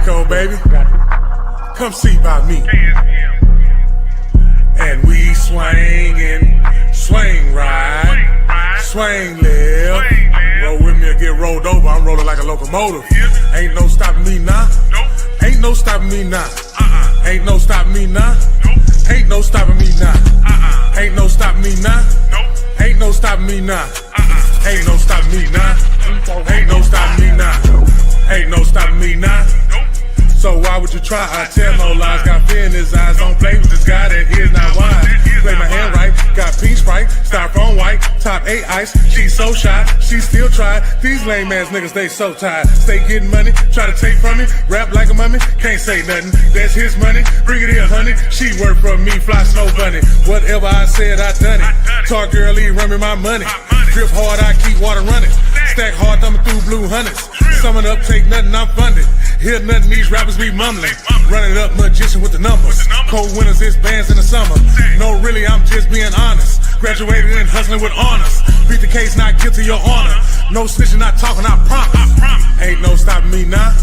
Cole, baby. Come see about me. And we swing and swing right, swing left. Roll with me or get rolled over. I'm rolling like a locomotive. Ain't no stopping me now. Ain't no stopping me now. Ain't no stopping me now. Ain't no stopping me now. Ain't no stopping me now. Ain't no stopping me now. Ain't no stopping me now. Ain't no stopping me now. Ain't no stopping me now. So why would you try? I tell no lies. Got fear in his eyes. Don't play with this guy that is not wise. Play my hand right. Got pink Sprite, styrofoam white, top 8 ice. She's so shy, she still try. These lame ass niggas, they so tired. Stay getting money, try to take from me. Rap like a mummy, can't say nothing. That's his money, bring it here, honey. She work for me, fly snow bunny. Whatever I said, I done it. Talk girly, run me my money. Drip hard, I keep water running. Stack hard, thumbing through blue hundreds. Summing up, take nothing, I'm funded. Hear nothing, these rappers be mumbling. Running up, magician with the numbers. Cold winters, it's bands in the summer. No, really, I'm just being honest. Graduated and hustling with honors. Beat the case, not guilty, your honor. No snitching, not talking, I promise. Ain't no stopping me now.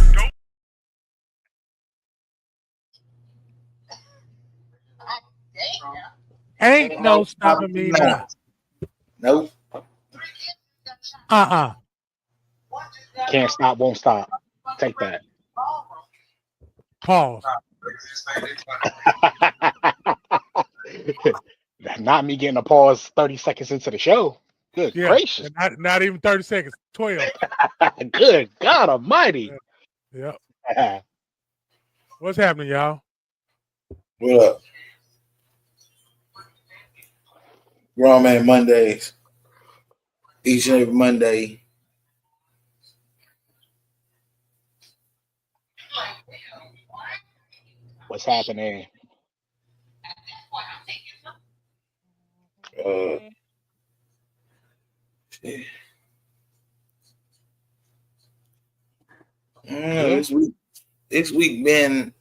Ain't no stopping me now. Nope. Can't stop, won't stop. Take that. Pause. Not me getting a pause 30 seconds into the show. Good gracious. Not even 30 seconds. 12. Good God Almighty. Yep. What's happening, y'all? What up? Grown Man Mondays. Each and every Monday. What's happening? Shit. This week been,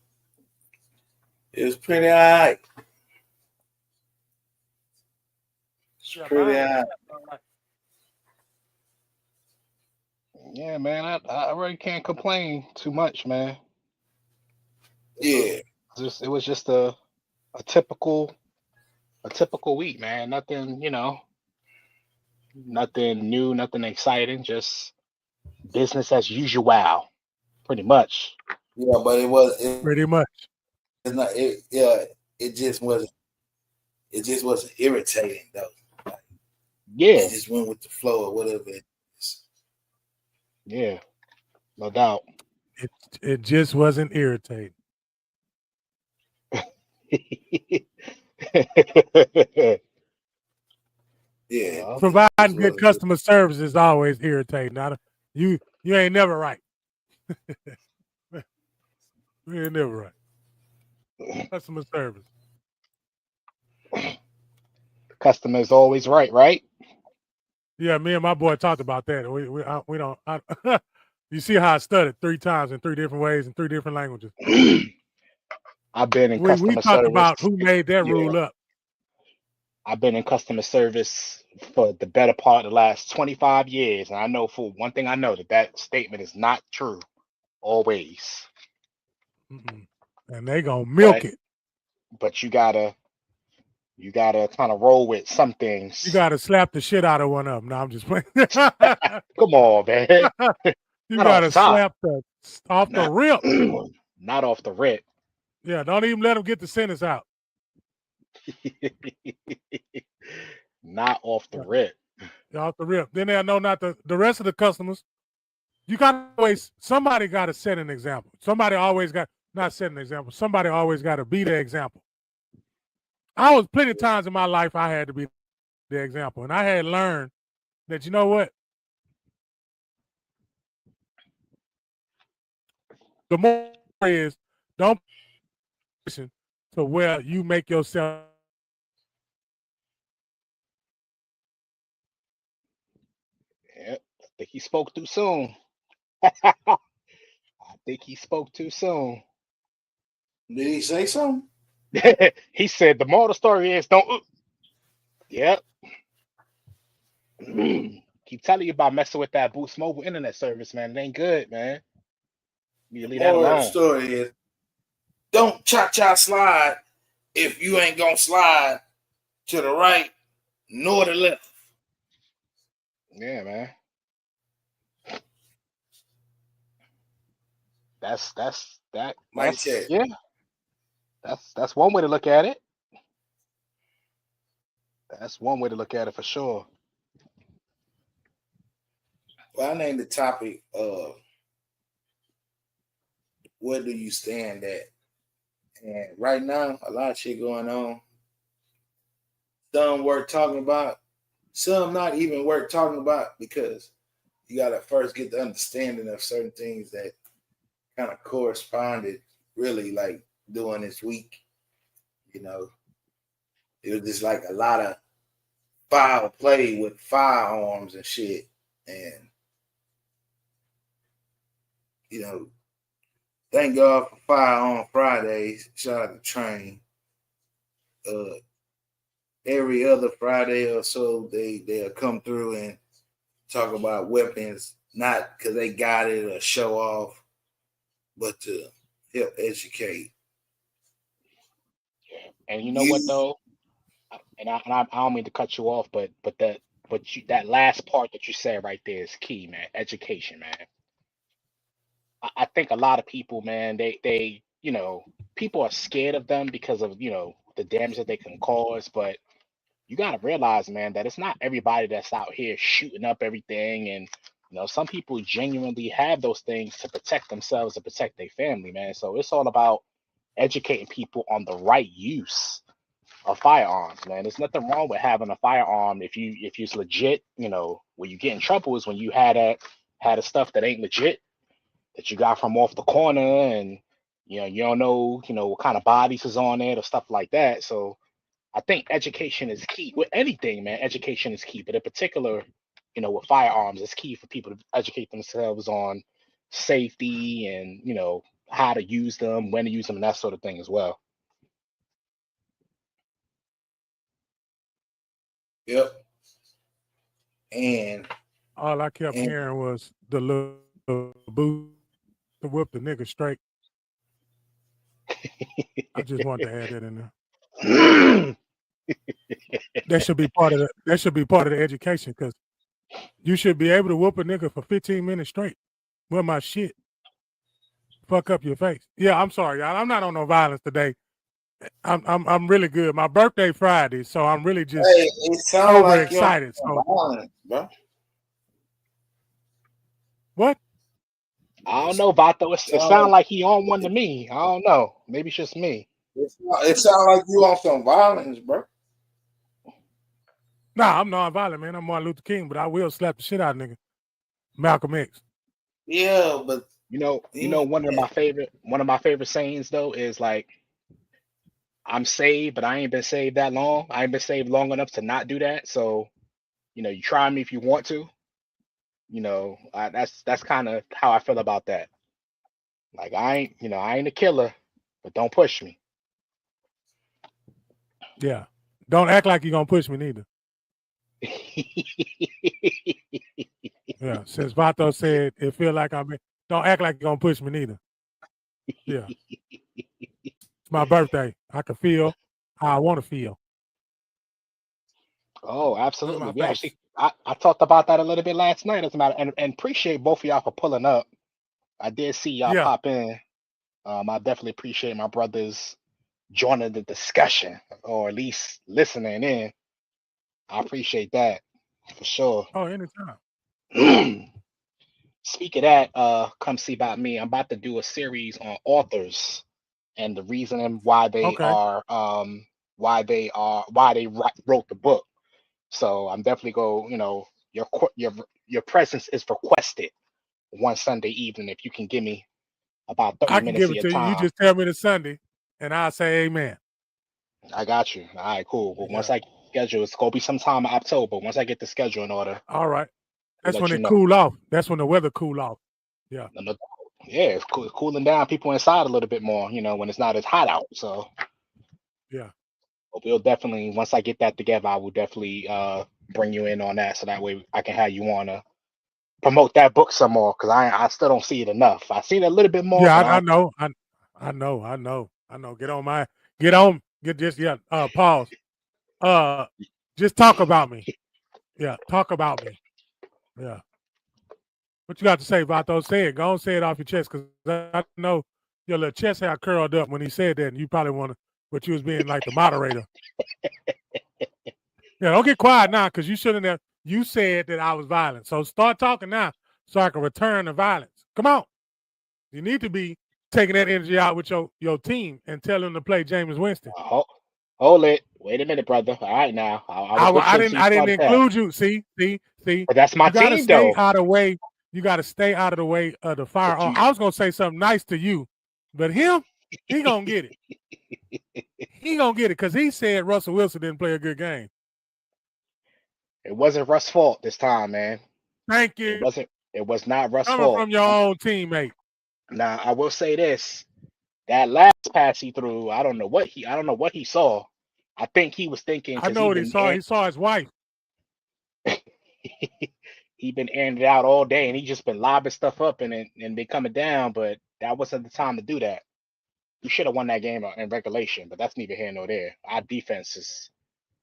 it was pretty alright. Pretty alright. Yeah, man. I really can't complain too much, man. Yeah. It was just a typical week, man. Nothing, nothing new, nothing exciting, just business as usual, pretty much. Yeah, but it was pretty much. It's not. It just wasn't. It just wasn't irritating though. Like, it just went with the flow or whatever it is. Yeah, no doubt. It just wasn't irritating. Yeah, providing good customer service is always irritating. You ain't never right. You ain't never right. Customer service. Customer is always right? Yeah, me and my boy talked about that. We don't. You see how I studied 3 times in 3 different ways in 3 different languages. I've been in customer service. We talked about who made that rule up. I've been in customer service for the better part of the last 25 years. And I know for one thing, I know that statement is not true always. And they gonna milk it. But you gotta kind of roll with some things. You gotta slap the shit out of one of them. No, I'm just playing. Come on, man. You gotta slap off the rip. Not off the rip. Yeah, don't even let them get the sentence out. Not off the rip. Off the rip. Then they'll know not the rest of the customers. You got somebody got to set an example. Somebody always got not set an example. Somebody always got to be the example. I was plenty of times in my life I had to be the example, and I had learned that you know what, the more is don't listen to where you make yourself. Yep, I think he spoke too soon. Did he say something? He said the moral of the story is don't. Yep. Keep telling you about messing with that Boost Mobile internet service, man. It ain't good, man. You leave that Moral of the alone. story is don't cha-cha slide if you ain't gonna slide to the right nor the left. Yeah, man. That's check. yeah. That's one way to look at it. That's one way to look at it for sure. Well, I named the topic where do you stand at? And right now, a lot of shit going on. Some worth talking about, some not even worth talking about, because you gotta first get the understanding of certain things that kind of corresponded really like during this week. You know, it was just like a lot of foul play with firearms and shit. And, you know, thank God for Firearm Fridays. Shout out to Train. Every other Friday or so, they'll come through and talk about weapons, not because they got it or show off, but to help educate. And you know what though, and I don't mean to cut you off, but that last part that you said right there is key, man. Education, man. I think a lot of people, man, they people are scared of them because of the damage that they can cause, but you gotta realize, man, that it's not everybody that's out here shooting up everything, and some people genuinely have those things to protect themselves and protect their family, man. So it's all about educating people on the right use of firearms, man. There's nothing wrong with having a firearm if it's legit. Where you get in trouble is when you had a stuff that ain't legit, that you got from off the corner, and you don't know what kind of bodies is on it or stuff like that. So I think education is key with anything, man. Education is key, but in particular, with firearms, it's key for people to educate themselves on safety and how to use them, when to use them, and that sort of thing as well. Yep. And all I kept hearing was the little boot to whip the nigga straight. I just wanted to add that in there. That should be part of the education, because you should be able to whoop a nigga for 15 minutes straight. Well, my shit. Fuck up your face. Yeah, I'm sorry, y'all. I'm not on no violence today. I'm really good. My birthday Friday, so I'm really just overexcited. So violence, bro. What? I don't know, Vato. It sounds like he on one to me. I don't know. Maybe it's just me. It sounds like you on some violence, bro. Nah, I'm non-violent, man. I'm Martin Luther King, but I will slap the shit out of nigga. Malcolm X. Yeah, but one of my favorite sayings though is like, I'm saved, but I ain't been saved that long. I ain't been saved long enough to not do that. So, you try me if you want to. That's kind of how I feel about that. Like I ain't a killer, but don't push me. Yeah, don't act like you're gonna push me neither. Yeah, since Vato said it feel like don't act like you're gonna push me neither. Yeah, it's my birthday. I can feel how I want to feel. Oh, absolutely. We actually, I talked about that a little bit last night, as a matter, and appreciate both of y'all for pulling up. I did see y'all pop in. I definitely appreciate my brothers joining the discussion, or at least listening in. I appreciate that for sure. Oh, anytime. Speak of that, come see about me. I'm about to do a series on authors and the reason why they are why they wrote the book. So I'm definitely your presence is requested one Sunday evening, if you can give me about 30 minutes of your time. You just tell me the Sunday and I'll say amen. I got you. All right, cool. Well, once I schedule, it's gonna be sometime in October. Once I get the schedule in order. All right. That's when it cool off. That's when the weather cool off. Yeah. Yeah, it's cooling down. People inside a little bit more, when it's not as hot out. So yeah. But we'll definitely, once I get that together, I will definitely bring you in on that, so that way I can have you on promote that book some more because I still don't see it enough. I've seen it a little bit more. Yeah, but I know. I know. Pause. Just talk about me. Yeah, talk about me. Yeah. What you got to say about those? Say it. Go on, say it off your chest, because I know your little chest hair curled up when he said that, and you probably want to, but you was being like the moderator. Yeah, don't get quiet now, because you shouldn't have. You said that I was violent, so start talking now, so I can return the violence. Come on. You need to be taking that energy out with your team and tell them to play Jameis Winston. Hold it. Wait a minute, brother. All right, now I didn't include you. See. But that's my you gotta team, stay though. out of the way. You got to stay out of the way of the fire. I was gonna say something nice to you, but him, he gonna get it. He gonna get it because he said Russell Wilson didn't play a good game. It wasn't Russ' fault this time, man. Thank you. It was not Russ' Coming fault. from your own teammate. Now I will say this: that last pass he threw, I don't know what he saw. I think he was thinking. I know what he saw. He saw his wife. He been airing it out all day, and he just been lobbing stuff up and been coming down. But that wasn't the time to do that. You should have won that game in regulation, but that's neither here nor there. Our defense is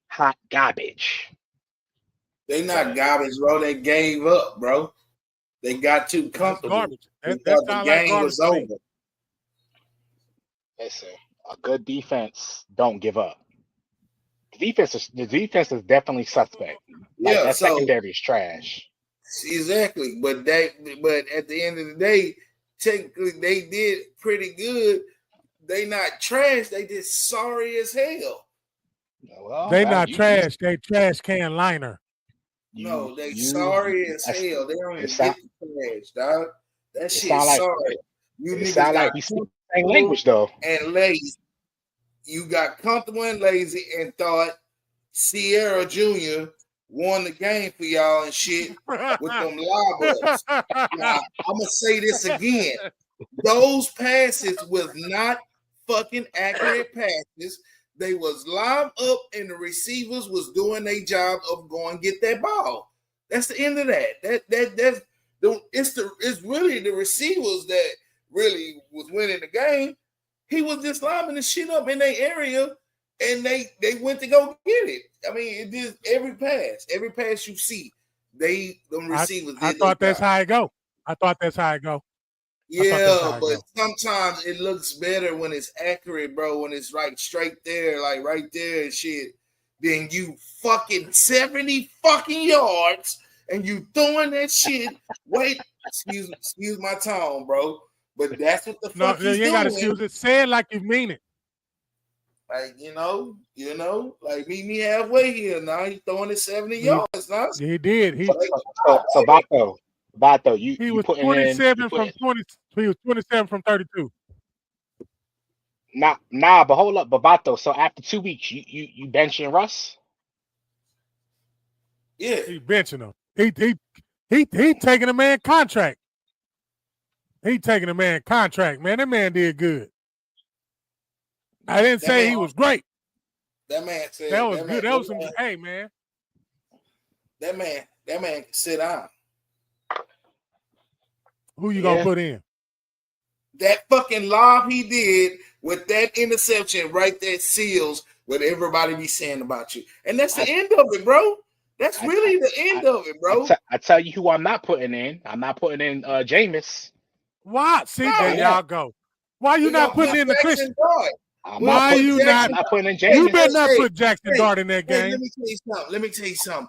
hot garbage. They not garbage, bro. They gave up, bro. They got too comfortable. Garbage. The game was over. Listen, a good defense don't give up. The defense is definitely suspect. Like, that secondary is trash. Exactly, but at the end of the day, technically they did pretty good. They not trash. They just sorry as hell. Well, they not trash. They trash can liner. No, they sorry as hell. They don't even get the trash, dog. That shit sorry. You niggas sound like we speak the same language though. And lazy. You got comfortable and lazy and thought Sierra Jr. won the game for y'all and shit with them lobbers. Now, I'm gonna say this again. Those passes was not fucking accurate passes. They was lined up and the receivers was doing their job of going get that ball. That's the end of that. It's really the receivers that really was winning the game. He was just lobbing the shit up in their area, and they went to go get it. I mean, it is every pass you see, them receivers. I thought that's how it go. Yeah, but sometimes it looks better when it's accurate, bro. When it's right straight there, like right there and shit. Then you fucking 70 fucking yards and you throwing that shit. Wait, excuse my tone, bro. But that's what the fuck he's doing. You ain't gotta excuse it. Say it like you mean it. Like, you know, like meet me halfway here. Now he's throwing it 70 yards. Now. He did. So Vato, he was 27 from 20. He was 27 from 32. Nah, but hold up, Vato. So after 2 weeks, you benching Russ? Yeah, he benching him. He taking a man contract. He taking a man contract, man. That man did good. I didn't say he was great. That man said that was good. That was some. Hey, man. That man can sit down. Who you gonna put in? That fucking lob he did with that interception right there seals what everybody be saying about you, and that's the end of it, bro. That's really the end of it, bro. I tell you who I'm not putting in. I'm not putting in Jameis. Why? See, there y'all go. Why you not putting in the Christian? Why are you not putting in Jameis? You better not put Jackson Dart in that game. Let me tell you something.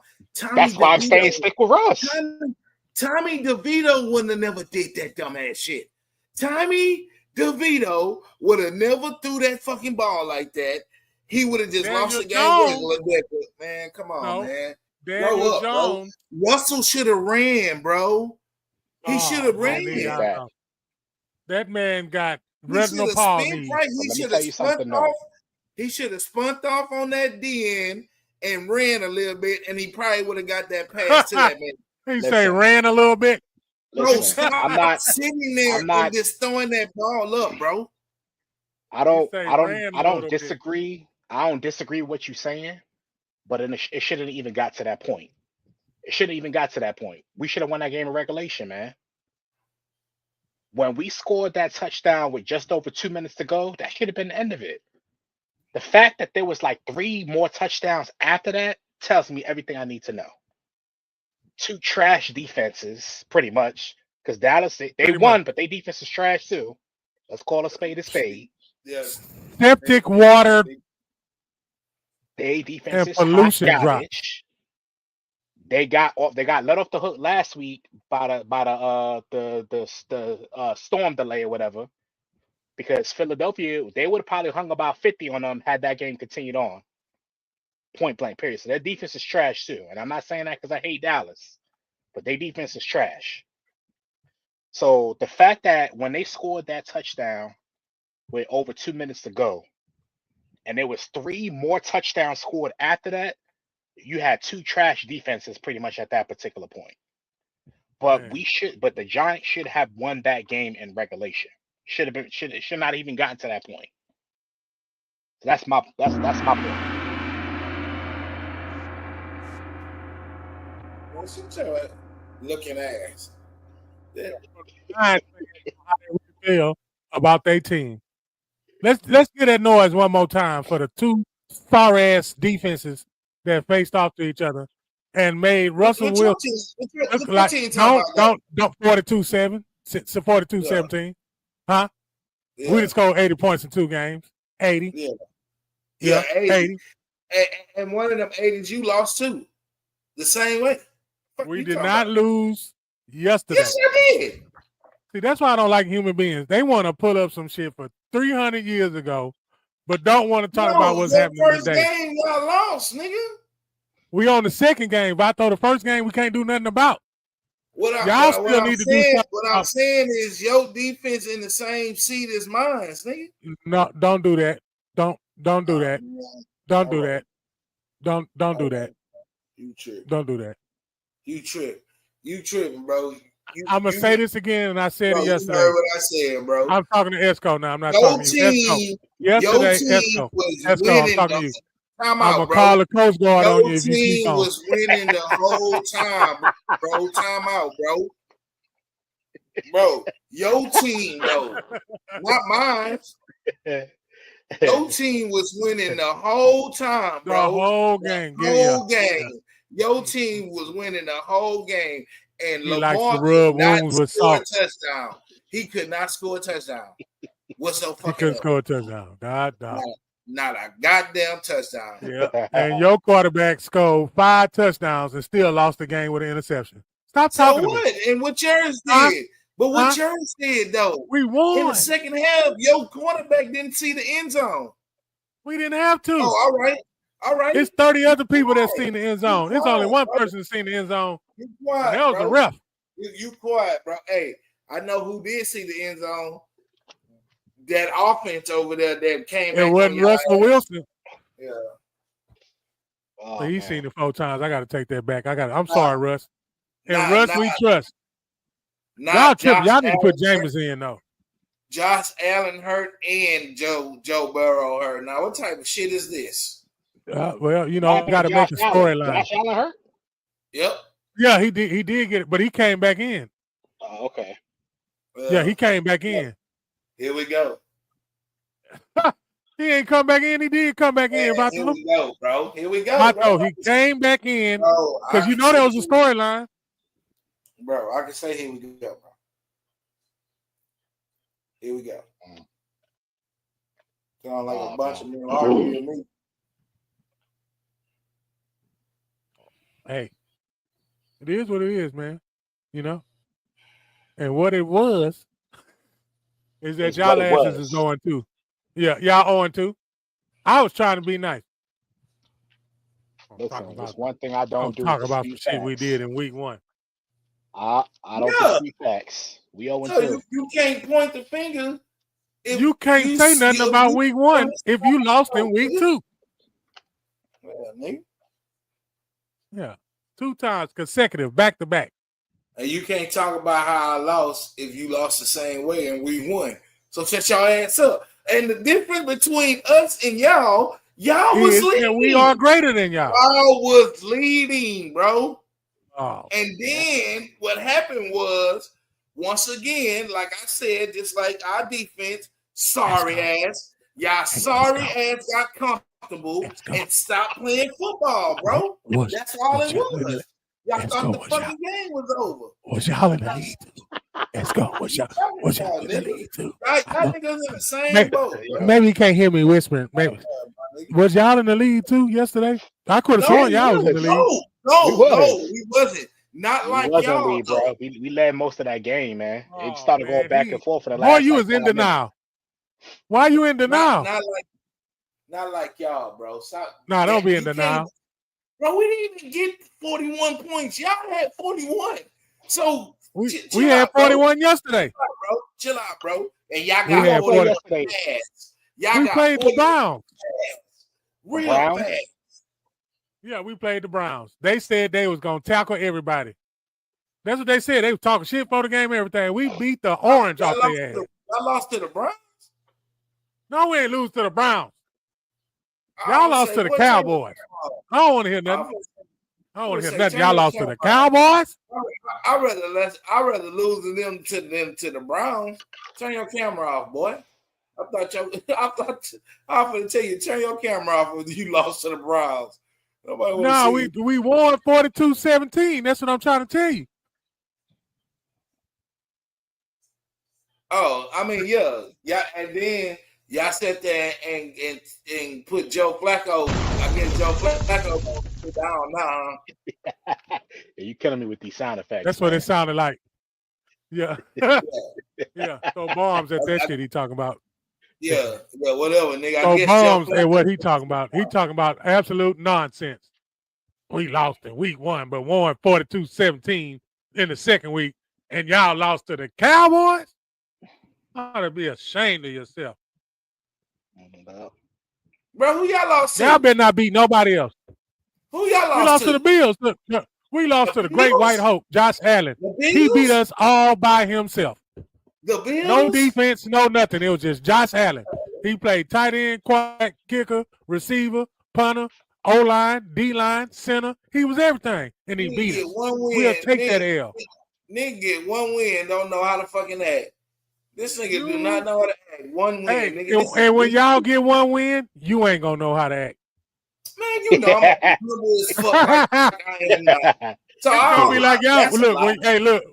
That's why I'm staying stick with Russ. Tommy DeVito wouldn't have never did that dumbass shit. Tommy DeVito would have never threw that fucking ball like that. He would have just lost the game. Man, come on, man. Grow up, bro. Russell should have ran, bro. He should have ran. That man got retinal palsy. He should have spun off. He should have spun off on that DN and ran a little bit, and he probably would have got that pass to that man. He say ran a little bit. Listen, bro, I'm not sitting there and just throwing that ball up, bro. I don't disagree. I don't disagree with what you're saying, but it shouldn't even got to that point. It shouldn't even got to that point. We should have won that game in regulation, man. When we scored that touchdown with just over 2 minutes to go, that should have been the end of it. The fact that there was like 3 more touchdowns after that tells me everything I need to know. 2 trash defenses, pretty much, because Dallas they won, but their defense is trash too. Let's call a spade a spade. Yes. Septic water They defense and is hot pollution drop. garbage. They got let off the hook last week by the storm delay or whatever, because Philadelphia, they would have probably hung about 50 on them had that game continued on. Point blank, period. So their defense is trash too. And I'm not saying that because I hate Dallas, but their defense is trash. So the fact that when they scored that touchdown with over 2 minutes to go, and there was 3 more touchdowns scored after that, you had 2 trash defenses pretty much at that particular point. But but the Giants should have won that game in regulation. Should not even gotten to that point. So that's my point. What's your looking ass? Yeah. How they feel about their team. Let's get that noise one more time for the 2 far ass defenses that faced off to each other and made Russell Wilson look like don't 42-7, 42-17. Huh? Yeah. We just scored 80 points in 2 games. 80. Yeah, 80. And one of them 80s you lost too. The same way. We did not lose yesterday. Yes, I did. See, that's why I don't like human beings. They want to pull up some shit for 300 years ago, but don't want to talk about what's happening first today. Game y'all lost, nigga. We on the second game, but I thought the first game we can't do nothing about. Y'all still need to do something. What I'm saying is your defense in the same seat as mine, nigga. No, don't do that. Don't do that. Don't do that. Don't do that. You tripping. Don't do that. You tripping, bro. I'm gonna say this again, and I said it yesterday. You heard what I said, bro. I'm talking to Esco now. I'm not talking to you. Esco. Yesterday, Esco, I'm talking to you. I'm gonna call the Coast Guard on you if you keep on. Your team was winning the whole time, bro. Time out, bro. Bro, your team, though, not mine. Your team was winning the whole time, bro. The whole game. Whole game. Your team was winning the whole game. And he Lamar could not score a touchdown. He could not score a touchdown. What's so fucking? He couldn't score a touchdown. Not a goddamn touchdown. Yeah. And your quarterback scored 5 touchdowns and still lost the game with an interception. Stop talking. So what? And what yours did? But what yours did though? We won. In the second half, your quarterback didn't see the end zone. We didn't have to. Oh, all right. It's 30 other people that seen the end zone. There's only one person that's seen the end zone. You quiet, that was bro. the ref. You quiet, bro. Hey, I know who did see the end zone. That offense over there that came. It wasn't Russell Wilson. Yeah. So he's seen it 4 times. I got to take that back. I'm sorry, Russ. And Russ, we trust. Y'all need to put Jameis in though. Josh Allen hurt and Joe Burrow hurt. Now, what type of shit is this? Well, you know, got to make a storyline. Josh Allen hurt? Yep. Yeah, he did get it, but he came back in. Oh, okay. Yeah, he came back in. Here we go. He ain't come back in. He did come back in. Here we go, bro. Here we go. He came back in because you know there was a storyline. Bro, I can say here we go, bro. Here we go. Sound like a bunch of men arguing with me. Hey, it is what it is, man. You know? And what it was is that y'all asses is 0-2. Yeah, y'all 0-2. I was trying to be nice. Listen, there's one thing I don't do. Talk about the shit we did in week 1. I don't dispute facts. We 0-2. So you can't point the finger. You can't say nothing about week 1 if you lost in week 2. Yeah, 2 times consecutive, back to back. And you can't talk about how I lost if you lost the same way and we won. So shut y'all ass up. And the difference between us and y'all was leading. We are greater than y'all. Y'all was leading, bro. Oh, And then what happened was, once again, like I said, just like our defense, sorry ass, y'all sorry ass got comfortable and stopped playing football, bro. That's all it was. Y'all thought the fucking game was over. Was y'all in the lead too? Let's go. Was y'all in the lead too? Y'all niggas in the same boat. Maybe you can't hear me whispering. Maybe. Was y'all in the lead too yesterday? I could have sworn y'all was in the lead. No, we wasn't. Not like y'all, lead, bro. We led most of that game, man. It started going back and forth for the Boy, last. you was in denial. Why you in denial? Not like y'all, bro. Nah, don't be in denial. Bro, we didn't even get 41 points. Y'all had 41. So we had 41 yesterday. Chill out, bro. And y'all got 40 yesterday. We played the Browns. Real fast. Yeah, we played the Browns. They said they was gonna tackle everybody. That's what they said. They was talking shit for the game and everything. We beat the orange off their ass. I lost to the Browns? No, we ain't lose to the Browns. Y'all lost to the Cowboys. I don't want to hear nothing. I don't want to hear nothing. Y'all lost to the Cowboys. I'd rather lose to them to the Browns. Turn your camera off, boy. I was going to tell you, turn your camera off when you lost to the Browns. No, we won 42-17. That's what I'm trying to tell you. Oh, I mean, yeah, and then y'all sat there and put Joe Flacco. I guess Joe Flacco down now. You killing me with these sound effects. That's what it sounded like. Yeah, yeah. Throw bombs at that shit he talking about. Yeah, whatever, nigga. Throw bombs at what he talking about. He talking about absolute nonsense. We lost in week 1, but won 42-17 in the second week, and y'all lost to the Cowboys. Ought to be ashamed of yourself. Bro, who y'all lost to? Y'all better not beat nobody else. Who y'all lost to? We lost to the Bills. Look, we lost to the Great White Hope, Josh Allen. He beat us all by himself. The Bills? No defense, no nothing. It was just Josh Allen. He played tight end, quarterback, kicker, receiver, punter, O-line, D-line, center. He was everything, and he beat us. We'll take that L. Nigga get one win, don't know how to fucking act. This nigga do not know how to act. One win, nigga. And when y'all get one win, you ain't gonna know how to act. Man, you know I'm humble as fuck. Like I am not. So I'll be like, y'all,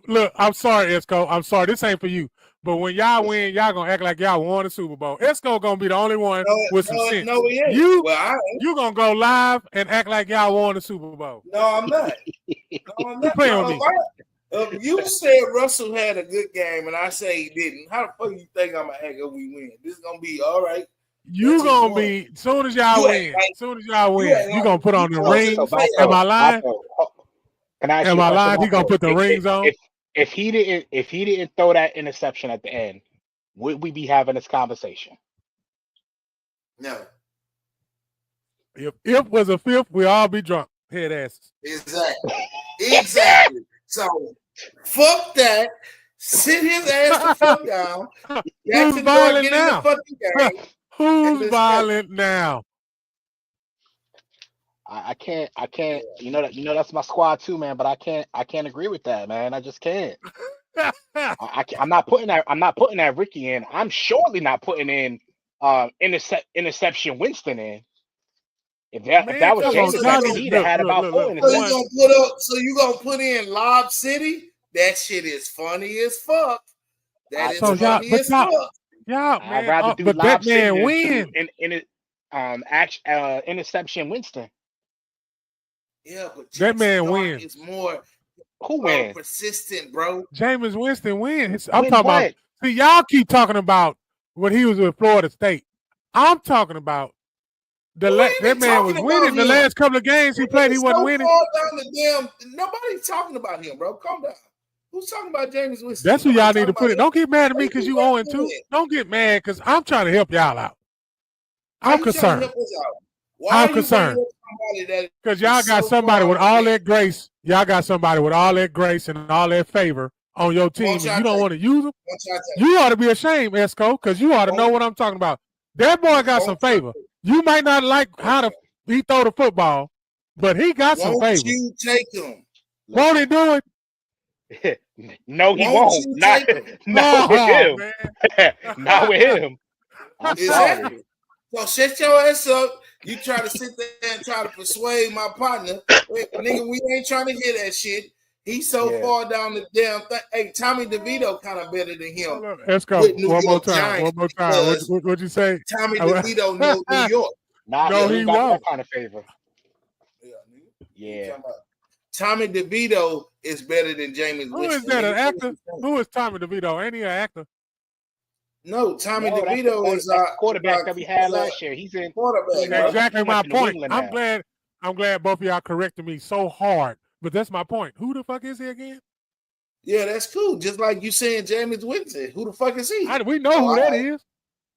look. I'm sorry, Esco. I'm sorry. This ain't for you. But when y'all win, y'all gonna act like y'all won the Super Bowl. Esco gonna be the only one with some sense. No, he ain't. You gonna go live and act like y'all won the Super Bowl. No, I'm not. No, I'm not. Playing with me. You said Russell had a good game, and I say he didn't. How the fuck you think I'm gonna act if we win? This is gonna be all right. You gonna be soon as y'all win. Soon as y'all win, you gonna put on the rings. Am I lying? Am I lying? He gonna put the rings on. If he didn't throw that interception at the end, would we be having this conversation? No. If was a fifth, we all be drunk. Head asses. Exactly. So fuck that. Sit his ass the fuck down. Who's violent now? Who's violent now? I can't. You know that's my squad too, man. But I can't agree with that, man. I just can't. I'm not putting that Ricky in. I'm surely not putting in interception Winston in. If that was James, he'd have had about 4 interceptions. So you gonna put in Lob City? That shit is funny as fuck. That is funny as fuck. Yeah, man. I'd rather do but Lob that man City win. Interception Winston. Yeah, but that man wins. Is more persistent, bro. Jameis Winston wins. I'm talking about. See, y'all keep talking about when he was with Florida State. I'm talking about that man was winning the last couple of games he played. He wasn't winning. Nobody's talking about him, bro. Calm down. Who's talking about Jameis Winston? That's who y'all need to put it. Don't get mad at me because you 0-2. Don't get mad because I'm trying to help y'all out. I'm concerned. I'm concerned because y'all got somebody with all that grace. Y'all got somebody with all that grace and all that favor on your team. And you don't want to use them. You ought to be ashamed, Esco, because you ought to know what I'm talking about. That boy got some favor. You might not like how he throw the football, but he got some favor. You take him. Won't he do it? No, he Won't won't. you Not, take him? not with him. Man. Not with him. I'm sorry. Exactly. So shut your ass up. You try to sit there and try to persuade my partner. Wait, nigga, we ain't trying to hear that shit. He's so Yeah. far down the damn thing. Hey, Tommy DeVito kind of better than him. Let's go. With New One more York time. Giants One more time. because What'd you say? Tommy DeVito knows New York. Not No, he he ain't got won't. that kind of favor. Yeah, nigga. Yeah. Talking about Tommy DeVito is better than Jameis Who is Winston. that? An Nigga, actor? Who is Tommy DeVito? Ain't he an actor? No, Tommy No, that's DeVito the is quarterback that we had last year. He's in quarterback. Yeah. bro. Exactly He my went to New point. England I'm now. glad both of y'all corrected me so hard. But that's my point. Who the fuck is he again? Yeah, that's cool. Just like you saying Jameis Winston. Who the fuck is he? We know who that right. is.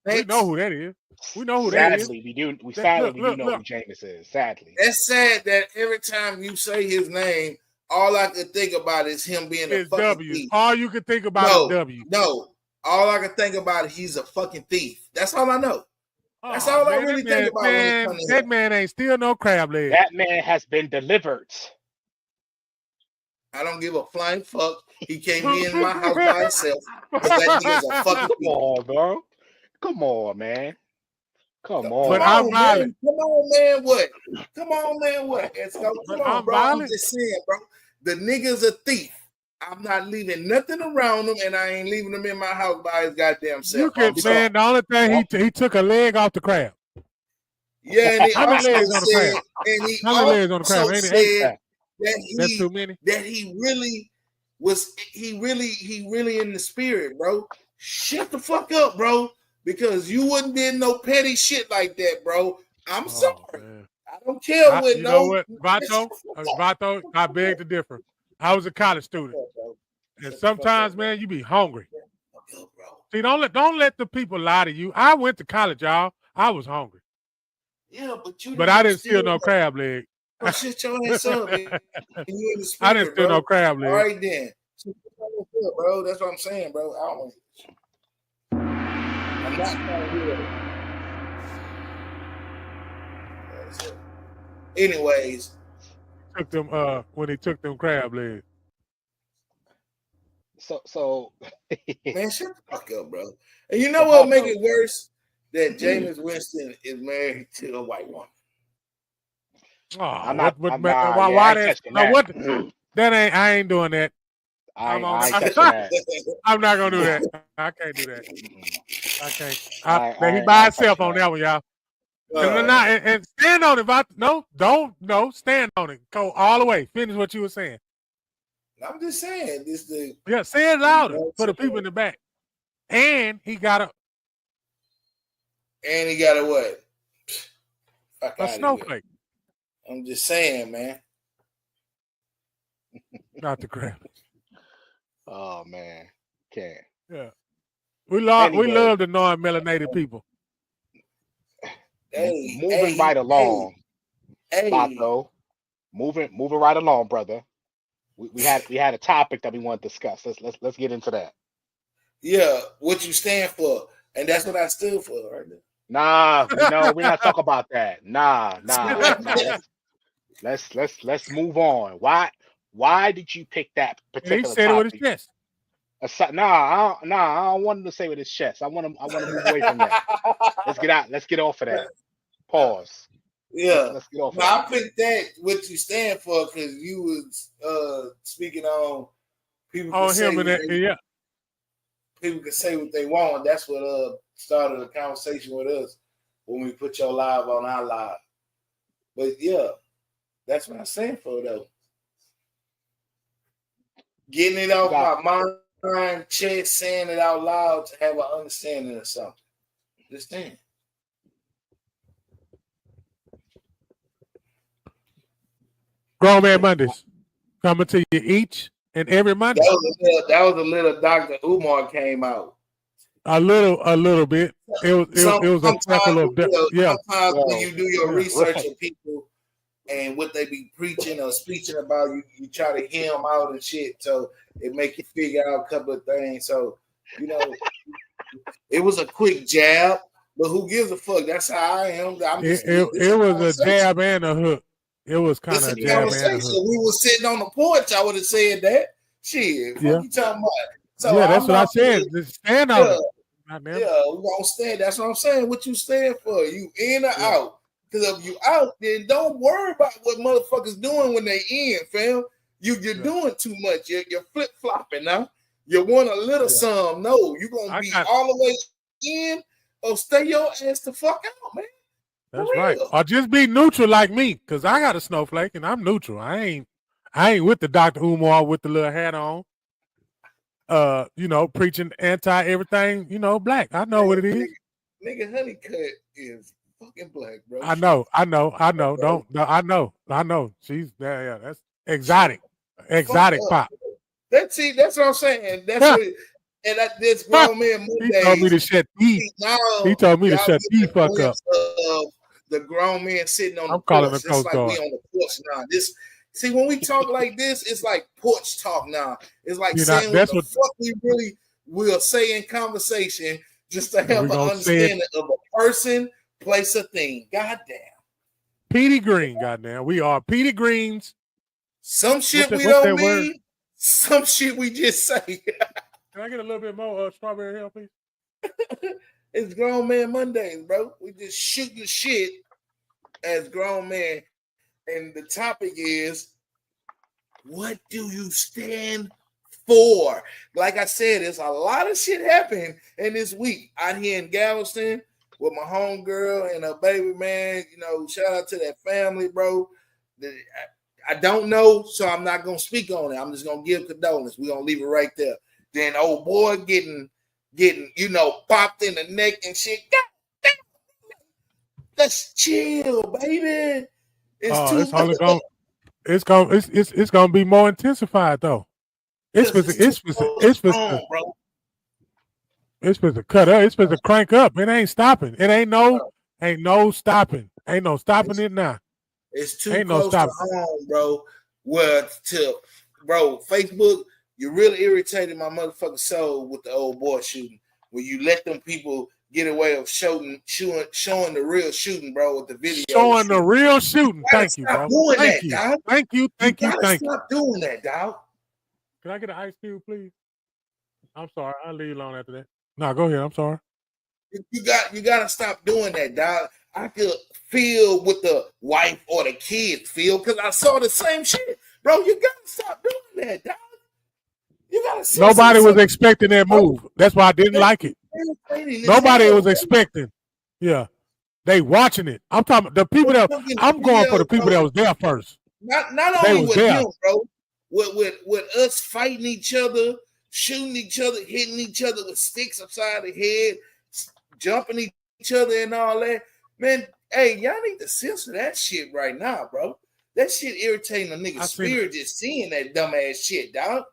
Thanks. We know who that is. We know who that is. Sadly, we do. We That- sadly look, we do know look. who Jameis is. Sadly. That's sad that every time you say his name, all I could think about is him being a It's fucking W. thief. All you can think about No, is W. no. All I can think about is he's a fucking thief. That's all I know. That's all I really think about when it comes to That him. man ain't still no crab leg. That man has been delivered. I don't give a flying fuck. He can't be in my house by himself because that nigga's a fucking Come thief. on, bro. Come on, man. Come on. But Come I'm on, violent. man. Come on, man. What? Come on, man. What? Let's go. But Come on, I'm bro. I'm violent. just saying, bro. The nigga's a thief. I'm not leaving nothing around him, and I ain't leaving him in my house by his goddamn self. You can, I'm sorry. man. The only thing he took a leg off the crab. Yeah, and he How many also legs on the said, crab? and he How many legs on the crab? also Ain't it said That's too many. that he really in the spirit, bro. Shut the fuck up, bro, because you wouldn't did no petty shit like that, bro. I'm sorry. Man. I don't care what You no. know what, Vato, I beg to differ. I was a college student, and sometimes, man, you be hungry. See, don't let the people lie to you. I went to college, y'all. I was hungry, Yeah, but I didn't steal no crab leg. Bro, shut your ass up, man. You in the spirit, I didn't steal bro. no crab leg. All right then, shut your ass up, bro. That's what I'm saying, bro. I'm not trying to hear that. That's it. Anyways, Took them when he took them crab legs. So man, shut the fuck up, bro. And you know what make it worse? That Jameis Winston is married to a white woman. Oh, I'm not. why I ain't that? touching No, that. what? That ain't. I ain't doing that. I I'm ain't on- touching that. I'm not gonna do that. I can't do that. I can't. I He ain't by himself touching on that one, y'all. Uh, And stand on it. Don't stand on it. Go all the way. Finish what you were saying. I'm just saying this. Yeah, say it louder for the people in the back. And he got And he got a what? Fuck a outta here. snowflake. I'm just saying, man. Not the crab. Oh man, can't. Yeah. We love Anyway. the non-melanated people. Hey, Moving right along, Hey, Bato. Moving right along, brother. We had a topic that we want to discuss. Let's get into that. yeah, what you stand for, and that's what I stood for, right there. Nah, no, we're not talking about that. Nah. Let's move on. Why did you pick that And he particular said it with his topic? chest. Nah, I don't want him to say with his chest. I want to move away from that. Let's get off of that. Pause. Yeah. Let's get off of No, I that. picked that what you stand for because you was speaking on people can On say him what and that, they, yeah. people can say what they want. That's what started a conversation with us when we put your live on our live. But yeah, that's what I stand for though. Getting it off my mind, chest, saying it out loud to have an understanding of something. Understand? Grown Man Mondays coming to you each and every Monday. That was a little Dr. Umar came out. A little bit. It was a freckle of yeah. Sometimes when you do your Yeah. research of people and what they be preaching or speaking about, you try to hear them out and shit. So it make you figure out a couple of things. So it was a quick jab, but who gives a fuck? That's how I am. I'm just It was a jab and a hook. It was kind It's of a a jab and a conversation. hook. We were sitting on the porch. I would have said that. Shit, Yeah. what you talking about? So Yeah, that's I'm what I not said. really- Just stand on Yeah, it. Goddamn. yeah, we gonna stand. That's what I'm saying. What you stand for? You in or Yeah. out? Because if you out, then don't worry about what motherfuckers doing when they in, fam. You're Yeah. doing too much. You're flip flopping now. You want a little Yeah. some. No, you gonna I be got- all the way in or stay your ass the fuck out, man. That's For right. real. Or just be neutral like me, because I got a snowflake and I'm neutral. I ain't with the Dr. Umar with the little hat on. You know, preaching anti everything, you know, black. I know what it is. Nigga, Honeycut is fucking black, bro. I know. Bro. Don't no, I know. She's yeah, that's exotic. Exotic Fuck pop. That's what I'm saying. That's what and this grown man He told me to Mondays. shut the Now he told me to y'all shut get the fuck up. glimpse of the grown man sitting on I'm the calling porch. the It's Coast like Guard. we on the porch now. See, when we talk like this, it's like porch talk now. It's like saying what the fuck we really will say in conversation just to have an understanding of a person, place, or thing. Goddamn. Petey Green, goddamn. We are Petey Greens. Some shit we don't mean. Some shit we just say. Can I get a little bit more strawberry hill, please? It's grown man Mondays, bro. We just shooting shit as grown men. And the topic is, what do you stand for? Like I said, there's a lot of shit happening in this week out here in Galveston with my homegirl and her baby, man. You know, shout out to that family, bro. I don't know, so I'm not going to speak on it. I'm just going to give condolence. We're going to leave it right there. Then old boy getting, you know, popped in the neck and shit. Let's chill, baby. It's gonna be more intensified though. It's supposed to cut up. It's supposed to crank up. It ain't stopping. It ain't no stopping. Ain't no stopping it now. It's too close to home, bro. Facebook, you really irritated my motherfucking soul with the old boy shooting. Where you let them people get away of showing the real shooting, bro, with the video. Showing the real shooting. Thank you, bro. Thank you. Thank you. Stop doing that, dog. Can I get an ice cube, please? I'm sorry. I'll leave you alone after that. No, go ahead. I'm sorry. You gotta stop doing that, dog. I could feel what the wife or the kids feel because I saw the same shit, bro. You gotta stop doing that, dog. You gotta. Nobody was expecting that move. That's why I didn't like it. Nobody was expecting. Yeah, they watching it. I'm talking the people that I'm going for the people that was there first. Not only with him, bro. With us fighting each other, shooting each other, hitting each other with sticks upside the head, jumping each other and all that. Man, hey, y'all need to censor that shit right now, bro. That shit irritating a nigga's spirit just seeing that dumbass shit, dog.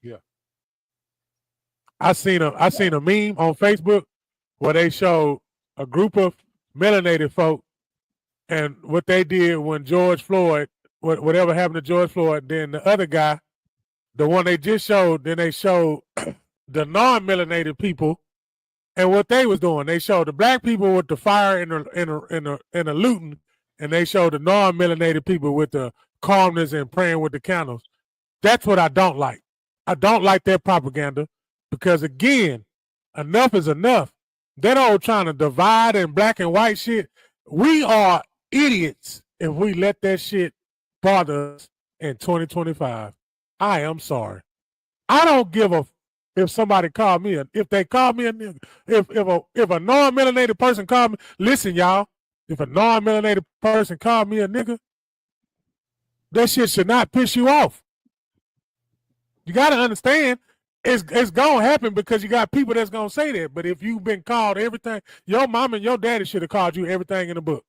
Yeah. I seen a meme on Facebook where they showed a group of melanated folk and what they did when George Floyd, whatever happened to George Floyd, then the other guy, the one they just showed, then they showed the non-melanated people and what they was doing. They showed the black people with the fire and the looting, and they showed the non-melanated people with the calmness and praying with the candles. That's what I don't like. I don't like that propaganda because, again, enough is enough. That old trying to divide and black and white shit. We are idiots if we let that shit bother us in 2025. I am sorry. I don't give a if somebody called me if they call me a nigga. If a non-melanated person called me, listen, y'all. If a non-melanated person called me a nigga, that shit should not piss you off. You got to understand, it's going to happen because you got people that's going to say that. But if you've been called everything, your mom and your daddy should have called you everything in the book.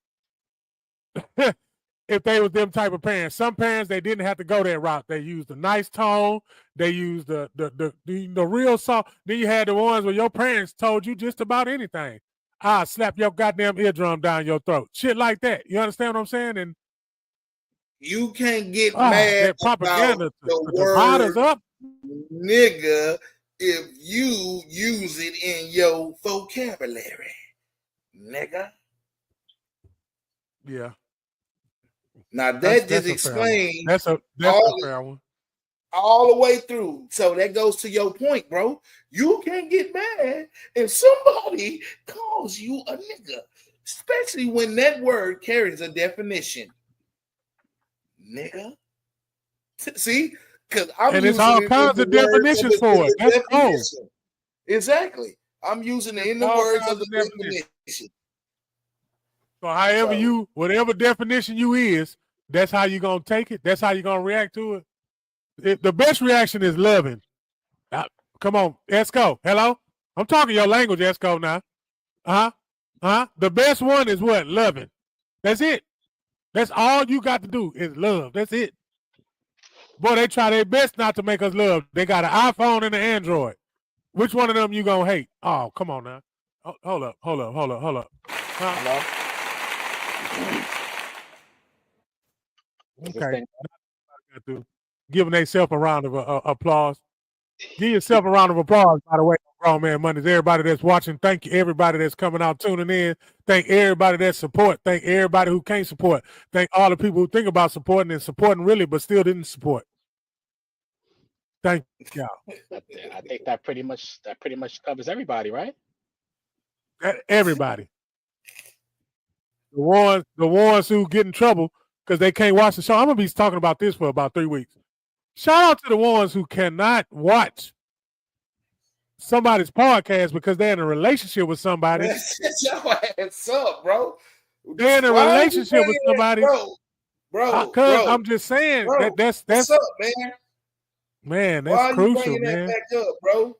If they was them type of parents. Some parents, they didn't have to go that route. They used a nice tone. They used the real soft. Then you had the ones where your parents told you just about anything. I'll slap your goddamn eardrum down your throat. Shit like that. You understand what I'm saying? And you can't get mad that propaganda about the word up. nigga if you use it in your vocabulary, nigga. Yeah. Now that That's just a fair one. explains That's a all, fair one. all the way through. So that goes to your point, bro. You can't get mad if somebody calls you a nigga, especially when that word carries a definition. Nigga. See, because I'm And using there's all it in kinds the of words definitions of for it. the That's cool. definition. Exactly. I'm using it in the all words kinds of the of definitions. definition. So however So- whatever definition you is, that's how you're gonna take it. That's how you're gonna react to it. The best reaction is loving. Come on, Esco. Hello? I'm talking your language, Esco, now. The best one is what? Loving. That's it. That's all you got to do is love. That's it. Boy, they try their best not to make us love. They got an iPhone and an Android. Which one of them you gonna hate? Oh, come on now. Oh, hold up. Hello? Is this Okay. thing- Giving themselves a round of applause. Give yourself a round of applause, by the way, Grown Man Mondays. Everybody that's watching, thank you. Everybody that's coming out, tuning in. Thank everybody that support. Thank everybody who can't support. Thank all the people who think about supporting and supporting really, but still didn't support. Thank y'all. I think that pretty much covers everybody, right? Everybody. The ones who get in trouble because they can't watch the show. I'm gonna be talking about this for about 3 weeks. Shout out to the ones who cannot watch somebody's podcast because they're in a relationship with somebody. What's up, bro? They're in a relationship with somebody. Bro. Because I'm just saying that's what's up, man? That's crucial, man. That back up, bro?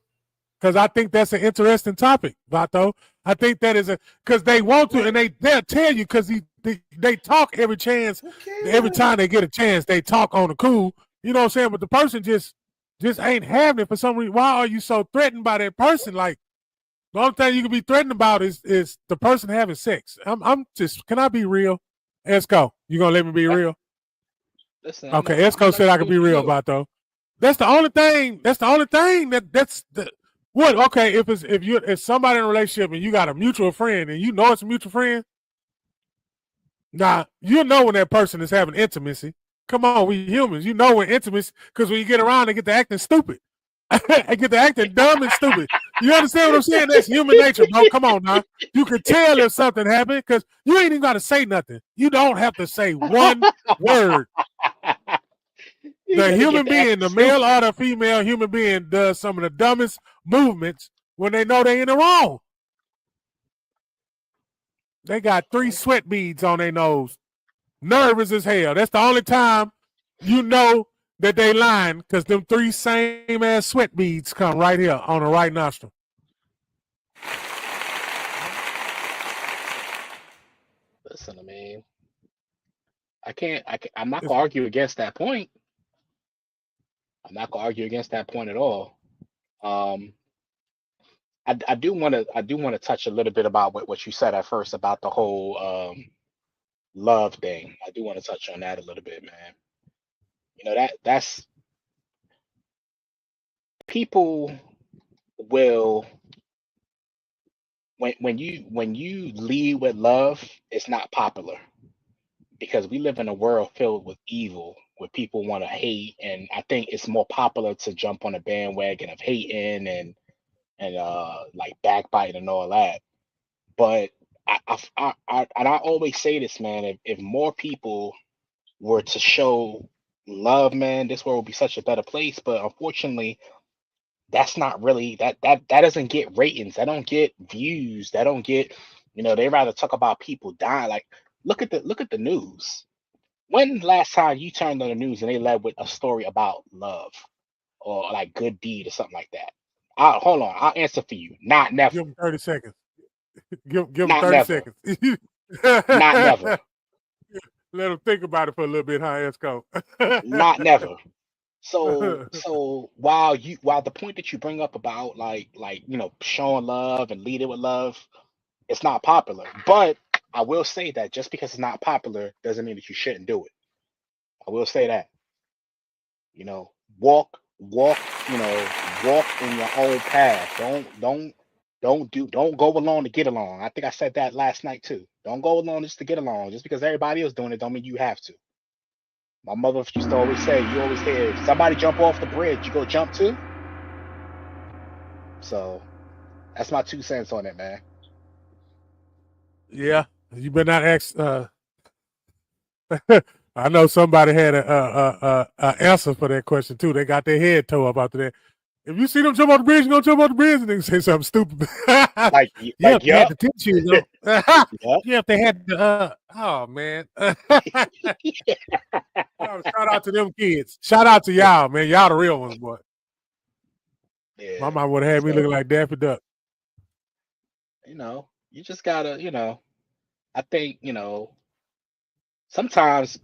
Because I think that's an interesting topic, Vato. I think that is because they want to, and they'll tell you because they talk every chance, every time they get a chance, they talk on the cool. You know what I'm saying? But the person just ain't having it for some reason. Why are you so threatened by that person? Like the only thing you can be threatened about is the person having sex. I'm just, can I be real? Esco, you gonna let me be real? Listen, okay, Esco said I could be real, Vato. That's the only thing. That's the what? Okay, if somebody in a relationship and you got a mutual friend and you know it's a mutual friend, you know when that person is having intimacy. Come on, we humans. You know when intimacy, because when you get around, they get to acting stupid. They get to acting dumb and stupid. You understand what I'm saying? That's human nature, bro. Come on now. You can tell if something happened because you ain't even got to say nothing. You don't have to say one word. The human being, the male or the female human being, does some of the dumbest movements when they know they in the wrong. They got 3 sweat beads on their nose. Nervous as hell. That's the only time you know that they lying, because them 3 same ass sweat beads come right here on the right nostril. Listen, I mean, I'm not gonna argue against that point. I'm not gonna argue against that point at all. I do want to touch a little bit about what you said at first about the whole love thing. I do want to touch on that a little bit, man. You know, that's people will, when you lead with love, it's not popular because we live in a world filled with evil where people want to hate, and I think it's more popular to jump on a bandwagon of hating and like backbiting and all that. But I always say this, man. If more people were to show love, man, this world would be such a better place. But unfortunately, that's not really that doesn't get ratings. That don't get views. That don't get, they rather talk about people dying. Like look at the news. When last time you turned on the news and they led with a story about love or like good deed or something like that? Hold on, I'll answer for you. Not never. Give them 30 seconds. Give them Not 30 never. seconds. Not never. Let them think about it for a little bit, huh, Esco? Not never. So while the point that you bring up about like showing love and leading with love, it's not popular. But I will say that just because it's not popular doesn't mean that you shouldn't do it. I will say that. Walk in your own path. Don't go along to get along. I think I said that last night too. Don't go along just to get along. Just because everybody else doing it don't mean you have to. My mother used to always say, you always hear somebody jump off the bridge, you go jump too. So that's my 2 cents on it, man. Yeah, you better not ask. I know somebody had a answer for that question too. They got their head tore up after that. If you see them jump on the bridge, you gonna jump on the bridge, and they say something stupid. Like, Yeah, like, they had yup, the tennis shoes on. yup. Yeah, if they had the. Oh man. Oh, shout out to them kids. Shout out to y'all, man. Y'all the real ones, boy. Yeah. My mom would have had me So, looking like Daffy Duck. you just gotta, I think, sometimes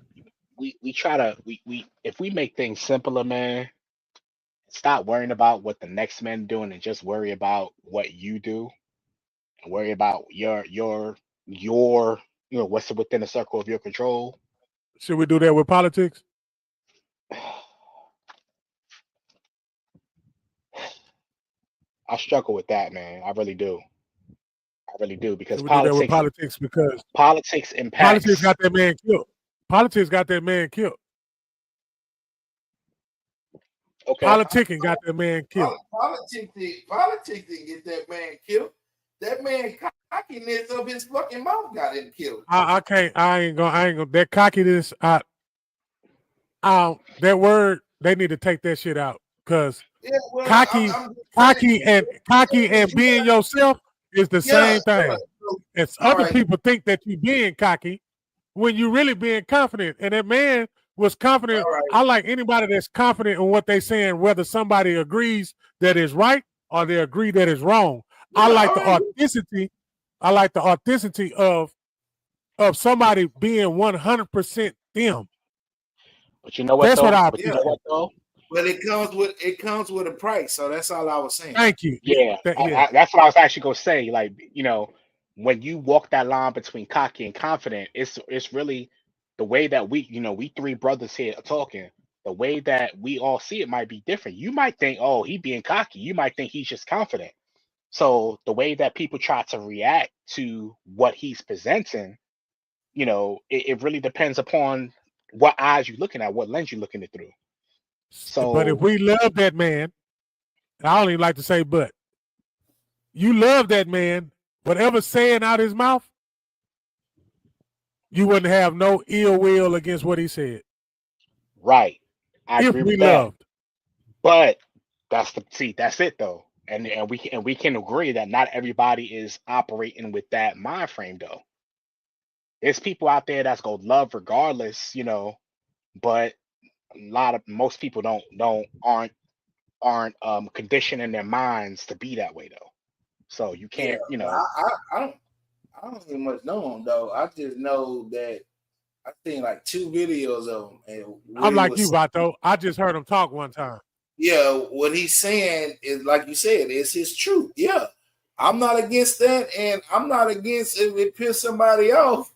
we try to we if we make things simpler, man, stop worrying about what the next man doing and just worry about what you do and worry about your what's within the circle of your control. Should we do that with politics? I struggle with that, man. I really do. I really do because Should we do that with politics? Because politics politics impacts. got that man killed. Politics got that man killed. Okay. Politicking got that man killed. Politics didn't get that man killed. That man cockiness of his fucking mouth got him killed. I ain't gonna that cockiness. That word, they need to take that shit out. Cause Yeah, well, cocky and being yourself is the same thing. It's other people think that you being cocky when you really being confident. And that man was confident. Right. I like anybody that's confident in what they saying, whether somebody agrees that is right or they agree that is wrong. Yeah, I like the authenticity. I like the authenticity of somebody being 100% them. But you know what? That's though? what I. But you know what though? But it comes with a price. So that's all I was saying. Thank you. Yeah, that's what I was actually gonna say. Like, when you walk that line between cocky and confident, it's really the way that we three brothers here are talking. The way that we all see it might be different. You might think, oh, he being cocky. You might think he's just confident. So the way that people try to react to what he's presenting, it really depends upon what eyes you're looking at, what lens you're looking it through. So, but if we love that man, I don't even like to say, but you love that man, whatever saying out his mouth, you wouldn't have no ill will against what he said. Right. I agree with that. Loved. But that's it though. And we can agree that not everybody is operating with that mind frame though. There's people out there that's gonna love regardless, but most people aren't conditioning their minds to be that way though. So you can't, I don't even much know him though. I just know that I seen like 2 videos of him. And I'm like you, Vato. I just heard him talk one time. Yeah, what he's saying is, like you said, it's his truth. Yeah, I'm not against that, and I'm not against if it piss somebody off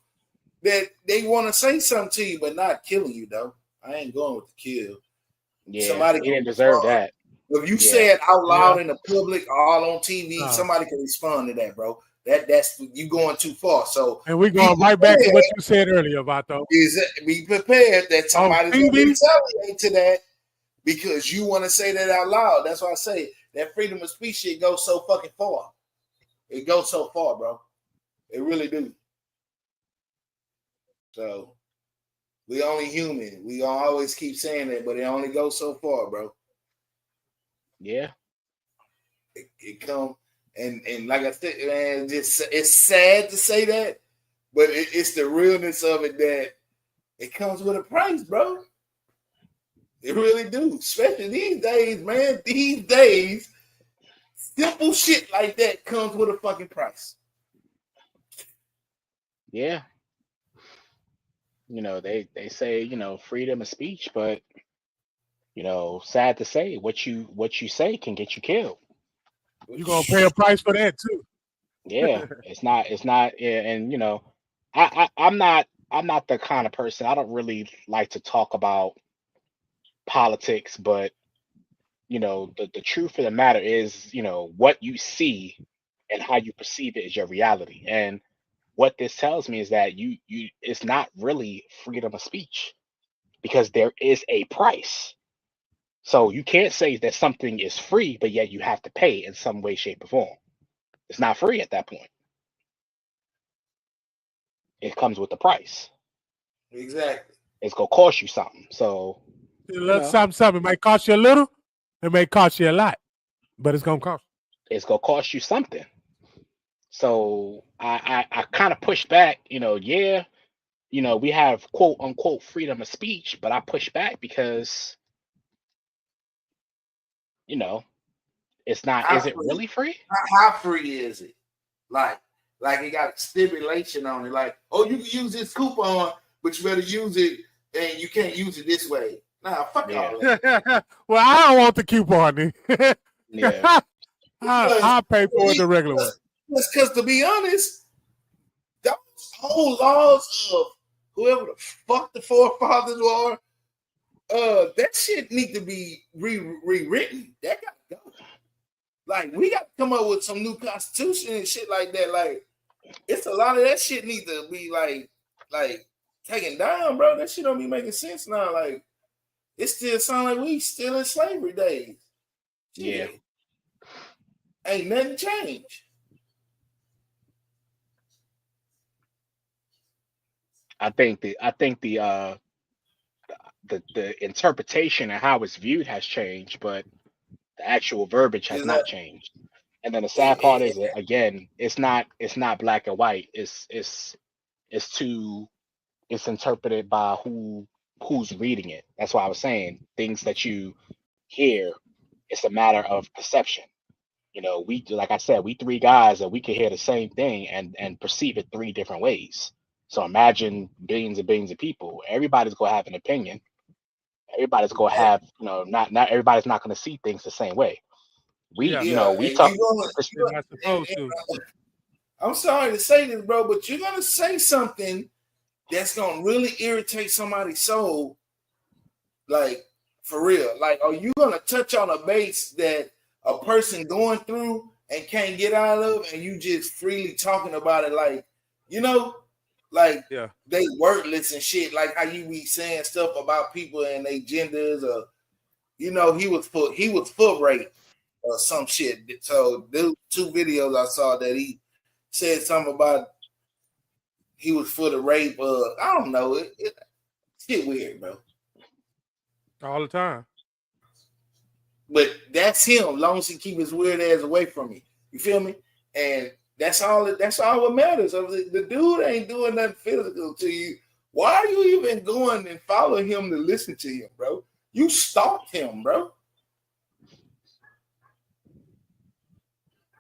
that they want to say something to you, but not killing you though. I ain't going with the kill. Yeah, somebody he didn't deserve that. If you say it out loud in the public, all on TV, somebody can respond to that, bro. That's you going too far. So, and we're going right back to what you said earlier, Vato. Be prepared that somebody's going to retaliate to that because you want to say that out loud. That's why I say that freedom of speech shit goes so fucking far. It goes so far, bro. It really do. So we only human. We gonna always keep saying that, but it only goes so far, bro. Yeah. It come and like I said, man, it's sad to say that, but it's the realness of it that it comes with a price, bro. It really do, especially these days, man. These days, simple shit like that comes with a fucking price. Yeah. They say, freedom of speech, but sad to say, what you say can get you killed. You're gonna pay a price for that too. Yeah, it's not, and I'm not the kind of person. I don't really like to talk about politics, but the truth of the matter is, what you see and how you perceive it is your reality. And what this tells me is that you it's not really freedom of speech. because there is a price. So you can't say that something is free, but yet you have to pay in some way, shape, or form. It's not free at that point. It comes with a price. Exactly. It's gonna cost you something. So Something. It might cost you a little, it may cost you a lot, but it's gonna cost. it's gonna cost you something. So I kind of push back, yeah, we have quote unquote freedom of speech, but I push back because, it's not, How is it free? really free? How free is it? Like it got a stipulation on it. Like, oh, you can use this coupon, but you better use it, and you can't use it this way. Nah, fuck Yeah. all that. Well, I don't want the coupon. Yeah. I'll pay for it the regular way. Because to be honest, those whole laws of whoever the fuck the forefathers were, that shit need to be rewritten. That got to go. Like, we got to come up with some new constitution and shit like that. Like, it's a lot of that shit need to be like taken down, bro. That shit don't be making sense now. Like, it still sound like we still in slavery days. Yeah. Ain't nothing changed. I think the interpretation and how it's viewed has changed, but the actual verbiage has not changed. And then the sad part is, again, it's not black and white. It's interpreted by who's reading it. That's why I was saying things that you hear, it's a matter of perception. We, like I said, we three guys and we can hear the same thing and perceive it three different ways. So imagine billions and billions of people. Everybody's gonna have an opinion. Everybody's gonna have, not everybody's not gonna see things the same way. We talk. I'm sorry to say this, bro, but you're gonna say something that's gonna really irritate somebody's soul. Like, for real. Like, are you gonna touch on a base that a person going through and can't get out of, and you just freely talking about it, like, they worthless and shit, like how you be saying stuff about people and their genders, or he was foot rape or some shit. So there 2 videos I saw that he said something about he was foot of rape. I don't know, it shit weird, bro. All the time. But that's him, long as he keep his weird ass away from me. You feel me? And that's all what matters. The dude ain't doing nothing physical to you. Why are you even going and following him to listen to him, bro? You stalked him, bro.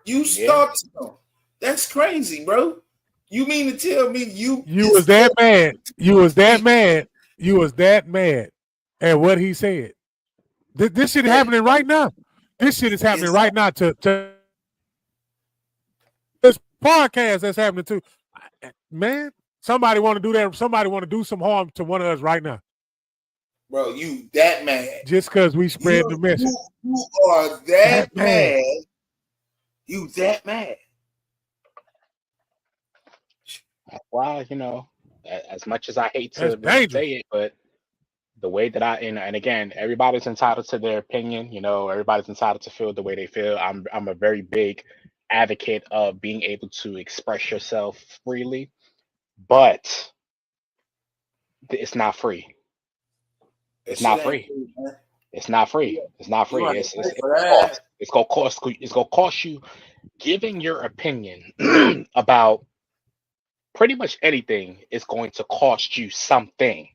You stalked him. That's crazy, bro. You mean to tell me you was that mad? You was that mad? You was that mad at what he said? This shit happening right now. This shit is happening right now to this podcast that's happening too. Man, somebody want to do that. Somebody want to do some harm to one of us right now. Bro, you that mad. Just because we spread the message. You are that mad. You that mad. Well, as much as I hate to say it, but the way that and again, everybody's entitled to their opinion. Everybody's entitled to feel the way they feel. I'm a very big advocate of being able to express yourself freely, but it's not free. It's not free. It's not free. It's not free. It's gonna cost you giving your opinion about pretty much anything. Is going to cost you something.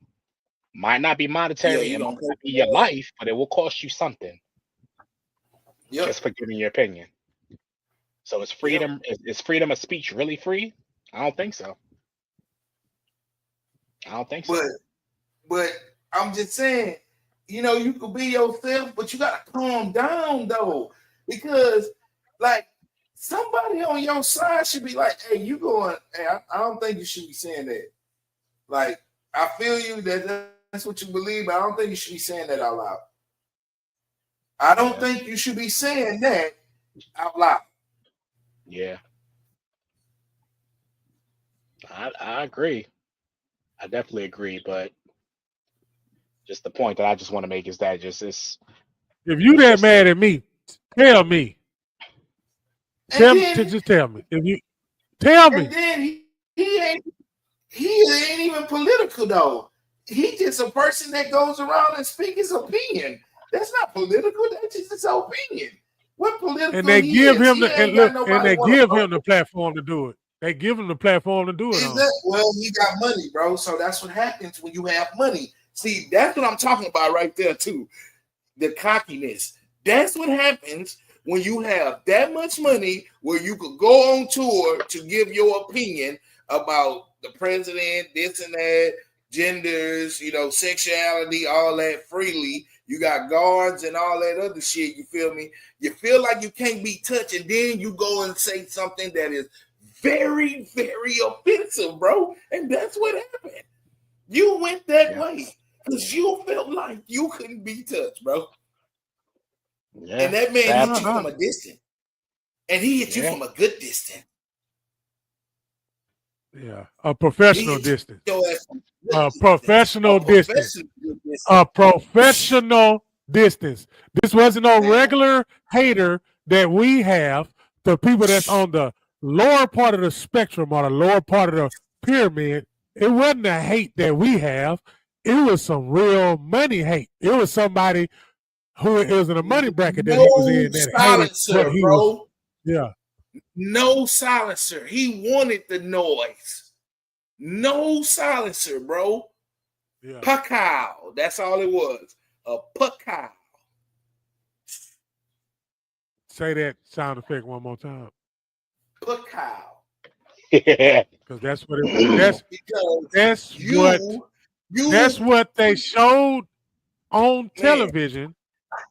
Might not be monetary, and might not be your life, but it will cost you something. Just for giving your opinion. So is freedom is freedom of speech really free? I don't think so. But I'm just saying, you could be yourself, but you gotta calm down though, because like somebody on your side should be like, hey, I don't think you should be saying that. Like, I feel you that's what you believe, but I don't think you should be saying that out loud. I don't think you should be saying that out loud. Yeah. I agree. I definitely agree, but Just the point that I just want to make is that just it's. If you it's that just mad at me, tell me. And then, Just tell me. If you tell me. and then he ain't even political though. He just a person that goes around and speak his opinion. That's not political. That's just his opinion. What political? And they give him the He and ain't look, got and nobody they wanna give vote. him the platform to do it. They give him the platform to do it Is on. that, well, he got money, bro. So that's what happens when you have money. See, that's what I'm talking about right there, too. The cockiness. That's what happens when you have that much money where you could go on tour to give your opinion about the president, this and that, genders, you know, sexuality, all that freely. You got guards and all that other shit. You feel me? You feel like you can't be touched, and then you go and say something that is very, very offensive, bro. And that's what happened. You went that way because you felt like you couldn't be touched, bro. Yeah. And that man Sad. hit you from a distance. And he hit you from a good distance. Yeah, a professional He hit distance. your ass from a good A distance. professional distance. A professional distance. This wasn't no regular hater that we have. The people that's on the lower part of the spectrum or the lower part of the pyramid. It wasn't a hate that we have. It was some real money hate. It was somebody who is in a money bracket that he was in that hated what he was. Yeah. No silencer. He wanted the noise. No silencer, bro. Yeah. Puckow. That's all it was. A puckow. Say that sound effect one more time. Puckow. Because that's what it that's what they showed on television.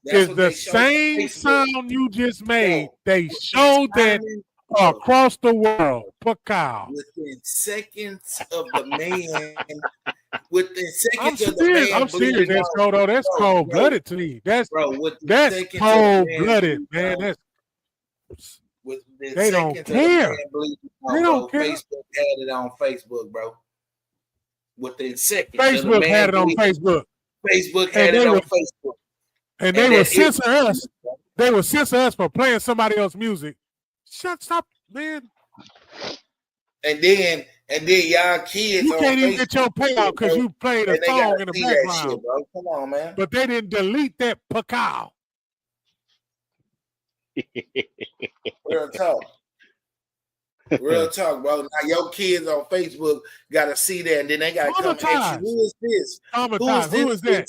Is the same sound you just made. They showed that across the world. Puckow. Within seconds of the man. Within seconds I'm of the man. I'm serious. That's cold-blooded to me. That's cold-blooded, man. That's they don't care. They don't care. Facebook had it on Facebook, bro. Within seconds. Facebook had it on Facebook. Facebook had it on Facebook. And they will censor us. They will censor us for playing somebody else's music. Stop, man. And then y'all kids. You can't even get your payout because you played a song in the background. Shit, bro. Come on, man. But they didn't delete that puckow. Real talk. Real talk, bro. Now your kids on Facebook gotta see that, and then they gotta come ask you, who is this? Who is that?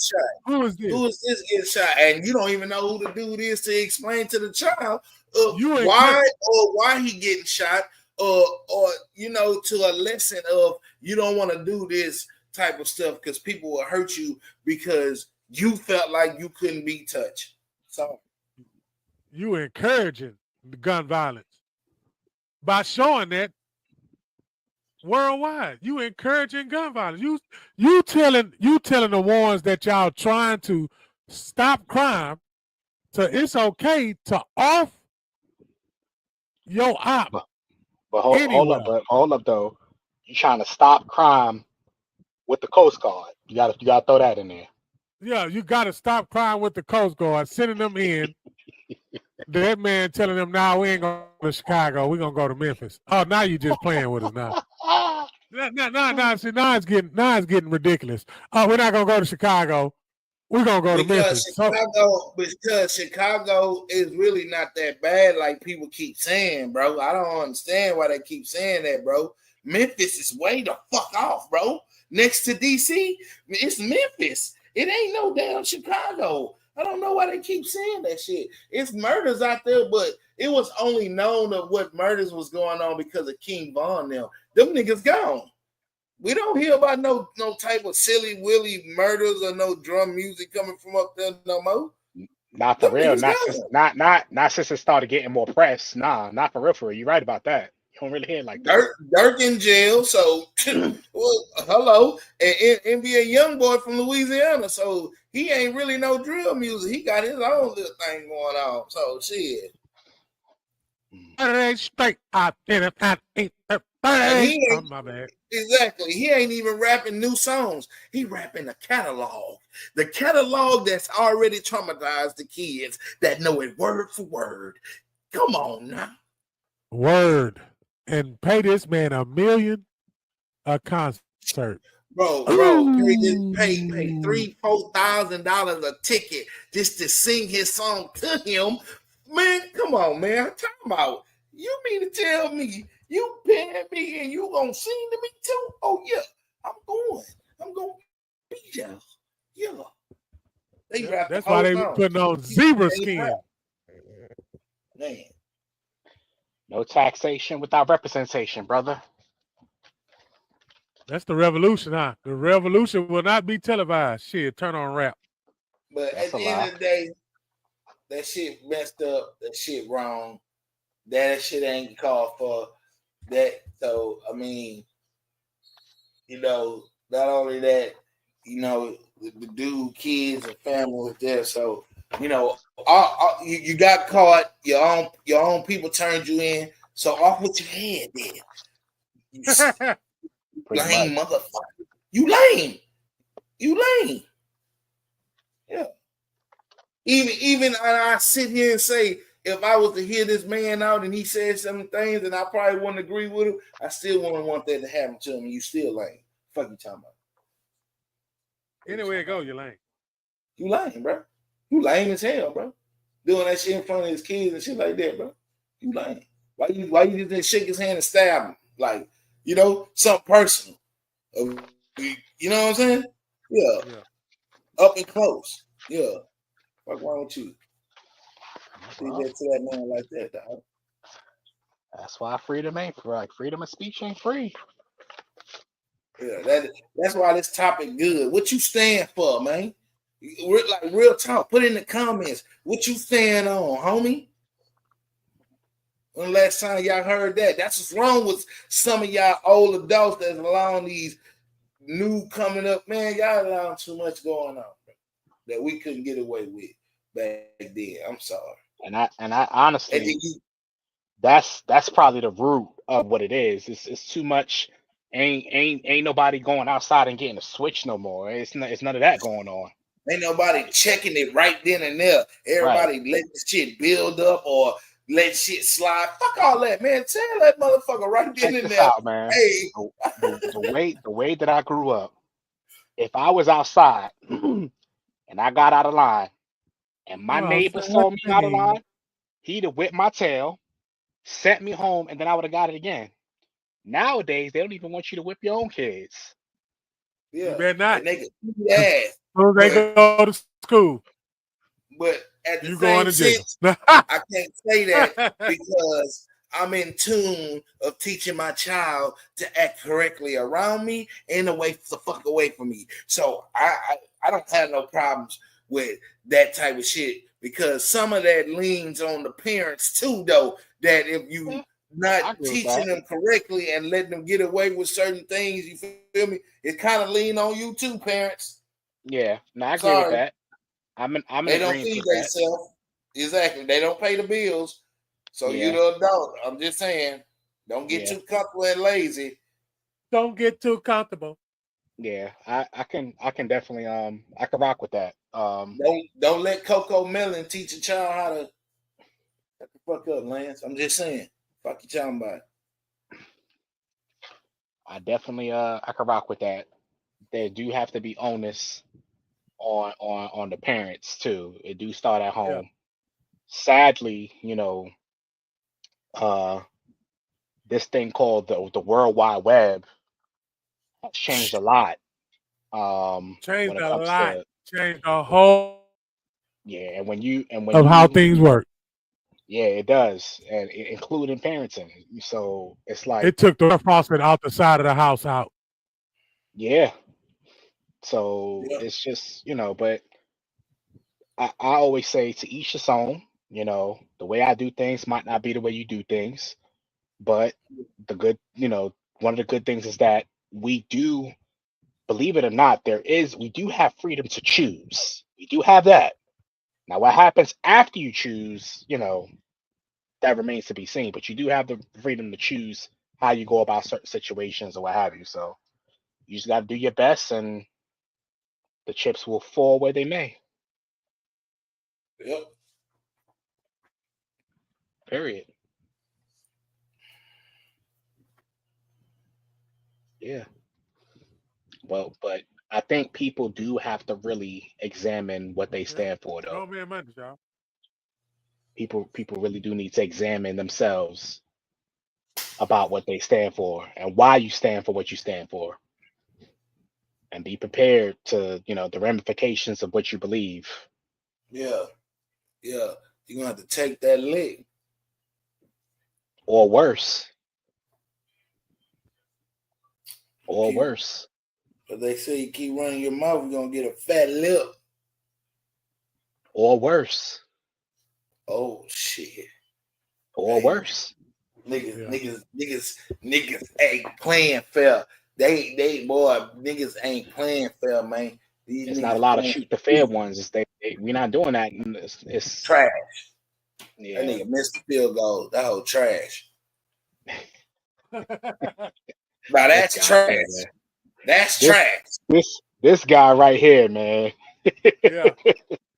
Who is this? Who is this getting shot? And you don't even know who the dude is to explain to the child why he getting shot, or you know, to a lesson of you don't want to do this type of stuff because people will hurt you because you felt like you couldn't be touched. So you encouraging the gun violence by showing that worldwide. You encouraging gun violence. You telling the ones that y'all trying to stop crime it's okay to off your op. But hold up though. You trying to stop crime with the Coast Guard. You gotta throw that in there. Yeah, you gotta stop crime with the Coast Guard, sending them in. That man telling them, "Nah, we ain't going to Chicago. We're gonna go to Memphis." Oh, now you just playing with us now. See, now it's getting ridiculous. Oh, we're not gonna go to Chicago. We're gonna go to Memphis. Because Chicago is really not that bad, like people keep saying, bro. I don't understand why they keep saying that, bro. Memphis is way the fuck off, bro. Next to DC, it's Memphis. It ain't no damn Chicago. I don't know why they keep saying that shit. It's murders out there, but it was only known of what murders was going on because of King Von now. Them niggas gone. We don't hear about no type of silly willy murders or no drum music coming from up there no more. Not for real. Not since it started getting more press. Nah, not for real. You're right about that. You don't really hear it like that. Dirk in jail, so well, hello. And NBA young boy from Louisiana, so he ain't really no drill music. He got his own little thing going on. So shit. Straight out in it. Hey, He oh, ain't my bad. exactly. He ain't even rapping new songs. He rapping a catalog. The catalog that's already traumatized the kids that know it word for word. Come on now. Word. And pay this man $1 million a concert. Bro, pay Ooh. $3,000-$4,000 a ticket just to sing his song to him. Man, come on, man. I'm talking about you mean to tell me you paying me and you gonna sing to me too? Oh yeah, I'm going to be there. Yeah. They Yep, rap the that's why whole they song. putting on zebra They skin. Man. No taxation without representation, brother. That's the revolution, huh? The revolution will not be televised. Shit, turn on rap. But That's at a the end lie. of the day, that shit messed up. That shit wrong. That shit ain't called for that. So I mean, not only that, the dude, kids, and family was there. So you got caught. Your own people turned you in. So off with your head, then. You Pretty lame much. motherfucker. You lame. Yeah. Even I sit here and say, if I was to hear this man out and he said some things and I probably wouldn't agree with him, I still wouldn't want that to happen to him. You still lame. Fuck you talking about. Anywhere it go, you lame. You lame, bro. You lame as hell, bro. Doing that shit in front of his kids and shit like that, bro. You lame. Why you just shake his hand and stab him? Like, something personal. You know what I'm saying? Yeah. Up and close. Yeah. What's wrong with you? Well, Say that to that man like that, dog. that's why freedom ain't freedom of speech ain't free. Yeah, that's why this topic good. What you stand for, man? Like real talk. Put in the comments what you stand on, homie. When the last time y'all heard that? That's what's wrong with some of y'all old adults that's allowing these new coming up. Man, y'all allowing too much going on that we couldn't get away with back then. I'm sorry. And I honestly, And that's probably the root of what it is. It's too much. Ain't nobody going outside and getting a switch no more. It's none of that going on. ain't nobody checking it right then and there. Everybody let the shit build up or let shit slide. Fuck all that, man. Tell that motherfucker right then Check and this there. out, man. Hey, The way that I grew up, if I was outside and I got out of line and my neighbor saw me out of line, he'd have whipped my tail, sent me home, and then I would have got it again. Nowadays, they don't even want you to whip your own kids. yeah, You better not. and they can do that. They go to school. But at the You same going to jail. sense, I can't say that because I'm in tune of teaching my child to act correctly around me and away the fuck away from me. So I don't have no problems with that type of shit because some of that leans on the parents too, though. That if you not teaching them correctly and letting them get away with certain things, you feel me? It kind of lean on you too, parents. Yeah, no, I agree with that. I'm in They don't agreement feed with that. themselves. Exactly. They don't pay the bills. So you the adult. I'm just saying, don't get too comfortable and lazy. Don't get too comfortable. Yeah, I can definitely I can rock with that. Don't let Coco Melon teach a child how to shut the fuck up, Lance. I'm just saying. Fuck you talking about. I definitely I can rock with that. There do have to be onus on the parents too. It do start at home. Yeah. Sadly, this thing called the World Wide Web has changed a lot. Changed When it a comes lot. to Changed a whole and when of how things work. Yeah, it does, and including parenting. So it's like It took the faucet out the side of the house out. yeah. So it's just but I always say to each his own. The way I do things might not be the way you do things, but the good, one of the good things is that we do, believe it or not, we do have freedom to choose. We do have that. Now, what happens after you choose, that remains to be seen. But you do have the freedom to choose how you go about certain situations or what have you. So you just got to do your best, and the chips will fall where they may. Yep. Period. Yeah. Well, but I think people do have to really examine what they stand for, though. Grown man money, y'all. People really do need to examine themselves about what they stand for and why you stand for what you stand for, and be prepared to, the ramifications of what you believe. Yeah. Yeah. You're gonna have to take that lick. Or worse. Keep- Worse. But they say you keep running your mouth, you're gonna get a fat lip. Or worse. Oh shit. Or Hey, worse. Niggas ain't playing fair. They boy, niggas ain't playing fair, man. These It's niggas not a lot of playing shoot the fair ones. We're not doing that. It's trash. yeah. That nigga missed the field goal. That whole trash. Now that's This guy, trash. man. That's This- trash. This guy right here, man. Yeah.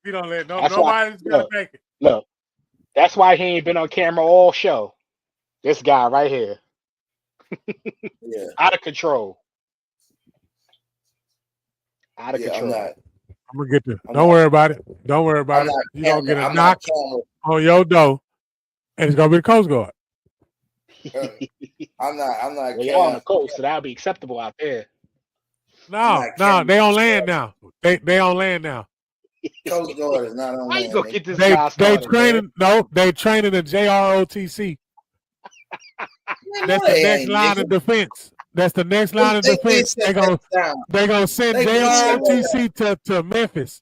He don't let That's why- nobody's gonna make it. Look, that's why he ain't been on camera all show. This guy right here, Yeah. out of control. Out of Yeah, control. I'm gonna get there. I'm Don't not- worry about it. Don't worry about I'm it. not You're gonna get a I'm knock not camera. on your door, and it's gonna be the Coast Guard. I'm not Well, you're on the coast, so that'll be acceptable out there. No, they on land now. They on land now. Coast Guard is not on How you land. gonna nigga. get this They guy started, training. No, they training the JROTC. Man, That's no, the they next ain't, line nigga. of defense. That's the next line of They defense. shut They that down. gonna send They shut that JROTC to Memphis.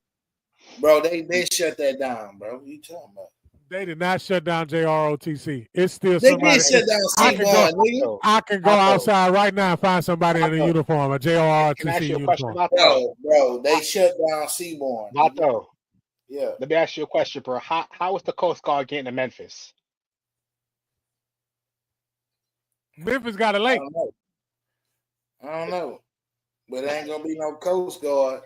Bro, they shut that down, bro. What you talking about? They did not shut down JROTC. It's still They somebody. did shut down I can C1, nigga. I can go outside right now and find somebody in a Vato. uniform, a Can I ask JROTC you a question uniform. about that? Bro, they shut down Seaborn. Vato, Yeah. let me ask you a question, bro. How is the Coast Guard getting to Memphis? Memphis got a I lake. don't know. But it ain't gonna be no Coast Guard.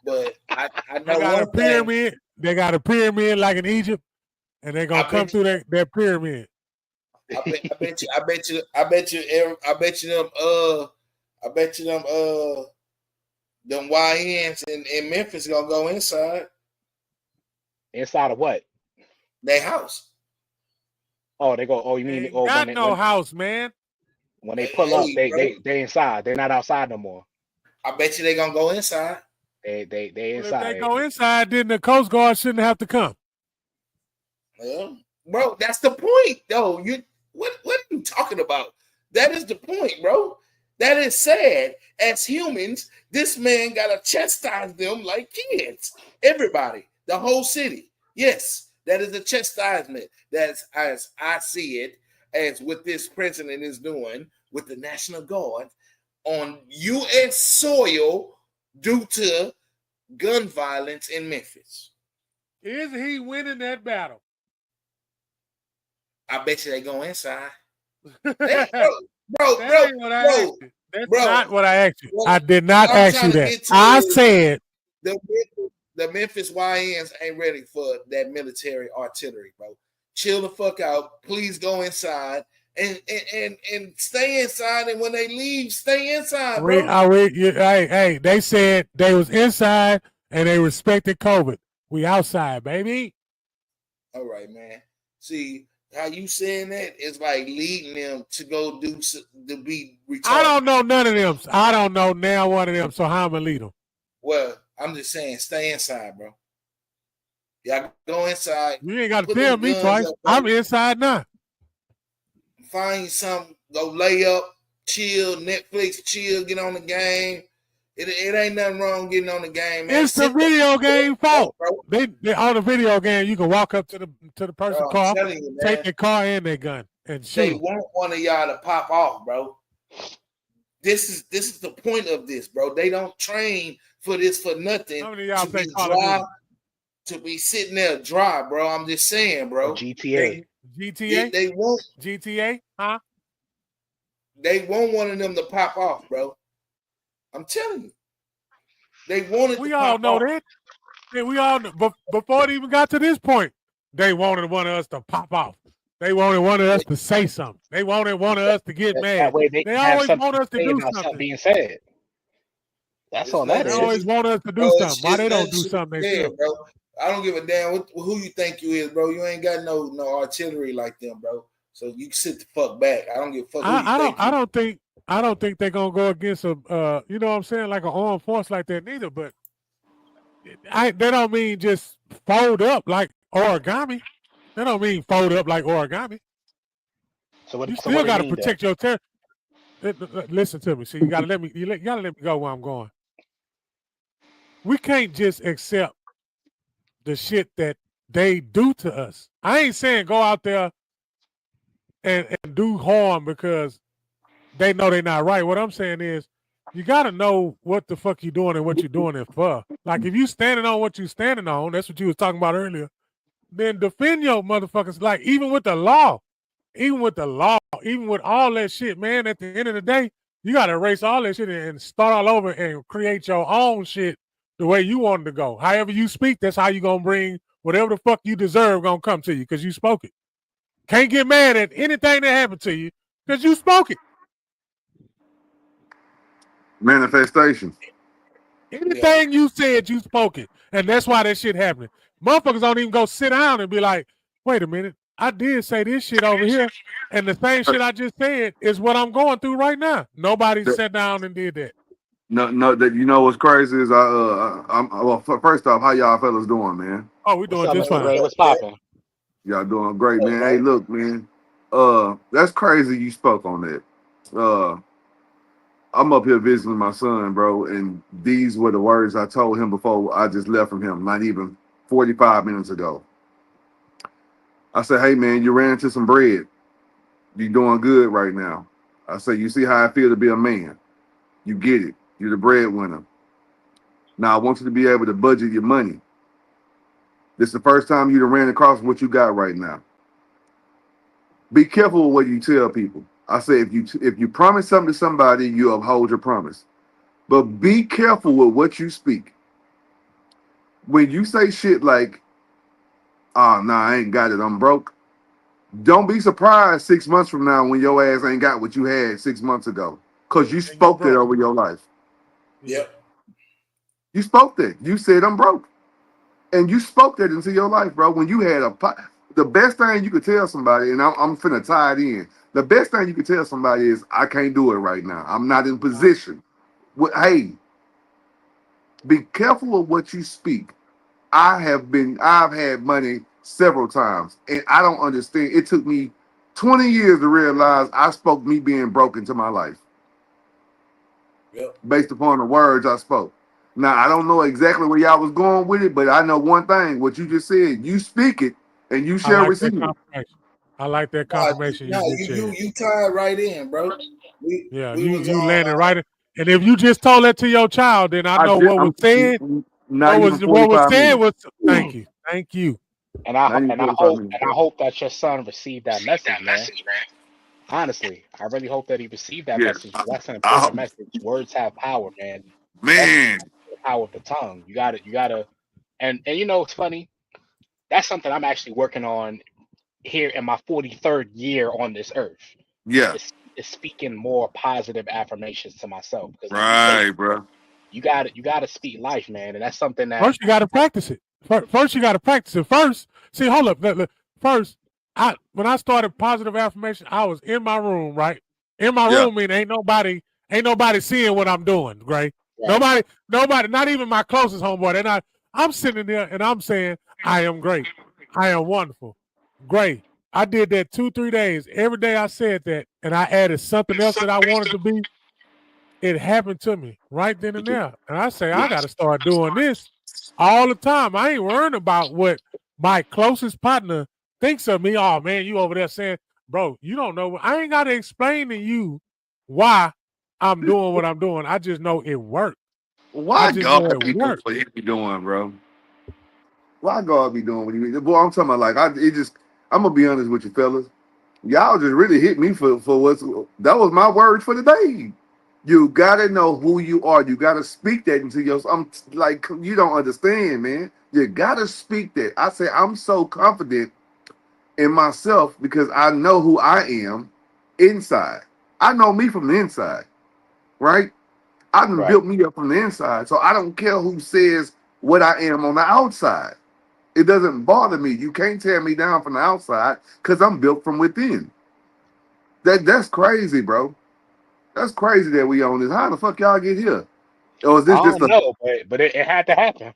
But I They know got a one thing. pyramid. They got a pyramid like in Egypt, and they're gonna I come bet through that pyramid. I bet you them YNs in Memphis gonna go inside Inside of what? their house. Oh, they go. Oh, you mean? Ain't Oh, got no house, man. when they pull up, they inside. They're not outside no more. I bet you they gonna go inside. They Well, if inside. they go inside, then the Coast Guard shouldn't have to come. Yeah. Bro, that's the point, though. What are you talking about? That is the point, bro. That is sad. As humans, this man gotta chastise them like kids. Everybody, the whole city. Yes, that is a chastisement. That's as I see it, as what this president is doing with the National Guard on U.S. soil due to gun violence in Memphis. Is he winning that battle? I bet you they go inside. Bro, That ain't what I asked you. That's bro. not what I asked you. Well, I did not I'm ask you trying to that. get to I is- said the Memphis YNs ain't ready for that military artillery, bro. Chill the fuck out. Please go inside and stay inside. And when they leave, stay inside, bro. hey, they said they was inside and they respected COVID. We outside, baby. All right, man. See how you saying that is like leading them to go to be retarded. I don't know none of them. I don't know now one of them. So how I'm gonna lead them? Well, I'm just saying, stay inside, bro. Y'all go inside. You ain't got to Put tell them me guns twice. up, bro. I'm inside now. Find something, go lay up, chill, Netflix, chill, get on the game. It ain't nothing wrong getting on the game, man. It's the video game fault. bro. They on the video game. You can walk up to the person's Bro, I'm car, telling you, man, take their car and their gun, and they shoot 'em. want one of y'all to pop off, bro. This is the point of this, bro. They don't train for this for nothing. How many of y'all To play be Call of dry, to be sitting there dry, bro. I'm just saying, bro. GTA. GTA? They want GTA? Huh? They want one of them to pop off, bro. I'm telling you. They wanted We to all pop know off. that. Yeah, we all know. But before it even got to this point, they wanted one of us to pop off. They wanted one of us to say something. They wanted one of us to get That mad. way they They can have always something want to us to say do about something something. being said. That's Just all that They let is. always shit, want us to do bro, something. Why just they don't let do shit something be said, themselves? bro. I don't give a damn who you think you is, bro. You ain't got no artillery like them, bro. So you can sit the fuck back. I don't give a fuck who you think you. I don't think they're gonna go against a you know what I'm saying, like an armed force like that neither. But they don't mean just fold up like origami. They don't mean fold up like origami. So what You do still they got to mean then? protect your territory. Listen to me. See, you gotta let me. You gotta let me go where I'm going. We can't just accept the shit that they do to us. I ain't saying go out there and do harm because they know they're not right. What I'm saying is you got to know what the fuck you doing and what you're doing it for. Like if you standing on what you standing on, that's what you was talking about earlier, then defend your motherfuckers. Like even with the law, even with all that shit, man, at the end of the day, you got to erase all that shit and start all over and create your own shit the way you want it to go. However you speak, that's how you going to bring whatever the fuck you deserve going to come to you because you spoke it. Can't get mad at anything that happened to you because you spoke it. Manifestation. Anything you said, you spoke it. And that's why that shit happening. Motherfuckers don't even go sit down and be like, wait a minute, I did say this shit over here. And the same shit I just said is what I'm going through right now. Nobody sat down and did that. No. That you know what's crazy is first off, how y'all fellas doing, man? Oh, we What's doing up, just Mr. fine. Ray? What's popping? Y'all doing great, man. Hey, look, man. That's crazy. You spoke on that. I'm up here visiting my son, bro, and these were the words I told him before I just left from him. Not even 45 minutes ago. I said, "Hey, man, you ran into some bread. You doing good right now." I said, "You see how I feel to be a man? You get it. You're the breadwinner. Now I want you to be able to budget your money. This is the first time you done ran across what you got right now. Be careful with what you tell people." I say if you promise something to somebody, you uphold your promise. But be careful with what you speak. When you say shit like, "Oh, nah, I ain't got it, I'm broke," don't be surprised 6 months from now when your ass ain't got what you had 6 months ago. Because you spoke that over your life. Yep. You spoke that. You said, "I'm broke." And you spoke that into your life, bro. When you had the best thing you could tell somebody, and I'm finna tie it in. The best thing you could tell somebody is, "I can't do it right now. I'm not in position." Hey, be careful of what you speak. I've had money several times, and I don't understand. It took me 20 years to realize I spoke me being broke into my life. Yep. Based upon the words I spoke. Now, I don't know exactly where y'all was going with it, but I know one thing. What you just said, you speak it, and you shall receive it. I like that confirmation you just said. You tied right in, bro. You landed right in. And if you just told that to your child, then I know what was said. Not even 45 what was said minutes. was thank you. And I Not even 45 hope minutes, and I hope that your son received that message, man. Honestly, I really hope that he received that message. That's an important message. Words have power, man. Man. The power of the tongue. You gotta and you know it's funny. That's something I'm actually working on here in my 43rd year on this earth. Yeah. Is speaking more positive affirmations to myself. Because right, bro. You gotta speak life, man. And that's something that first you gotta practice it. First you gotta practice it. First, see, hold up. Look. First, when I started positive affirmation, I was in my room, right? In my room, meaning ain't nobody seeing what I'm doing, right? Nobody, not even my closest homeboy. And I'm sitting there and I'm saying, I am great. I am wonderful. Great. I did that 2-3 days. Every day I said that, and I added something else that I wanted to be. It happened to me right then and there. And I say, I got to start doing this all the time. I ain't worrying about what my closest partner thinks of me. Oh, man, you over there saying, bro, you don't know. I ain't got to explain to you why I'm doing what I'm doing. I just know it worked. Why God be doing what he be doing, bro? Why God be doing what he be doing? Boy, I'm talking about, like, I'm going to be honest with you, fellas. Y'all just really hit me for what's that was my word for the day. You gotta know who you are. You gotta speak that into your. I'm like you don't understand, man. You gotta speak that. I say I'm so confident in myself because I know who I am inside. I know me from the inside, right? I done Right. built me up from the inside, so I don't care who says what I am on the outside. It doesn't bother me. You can't tear me down from the outside because I'm built from within. That's crazy, bro. That's crazy that we on this. How the fuck y'all get here? Or is I this just don't a know, but it had to happen.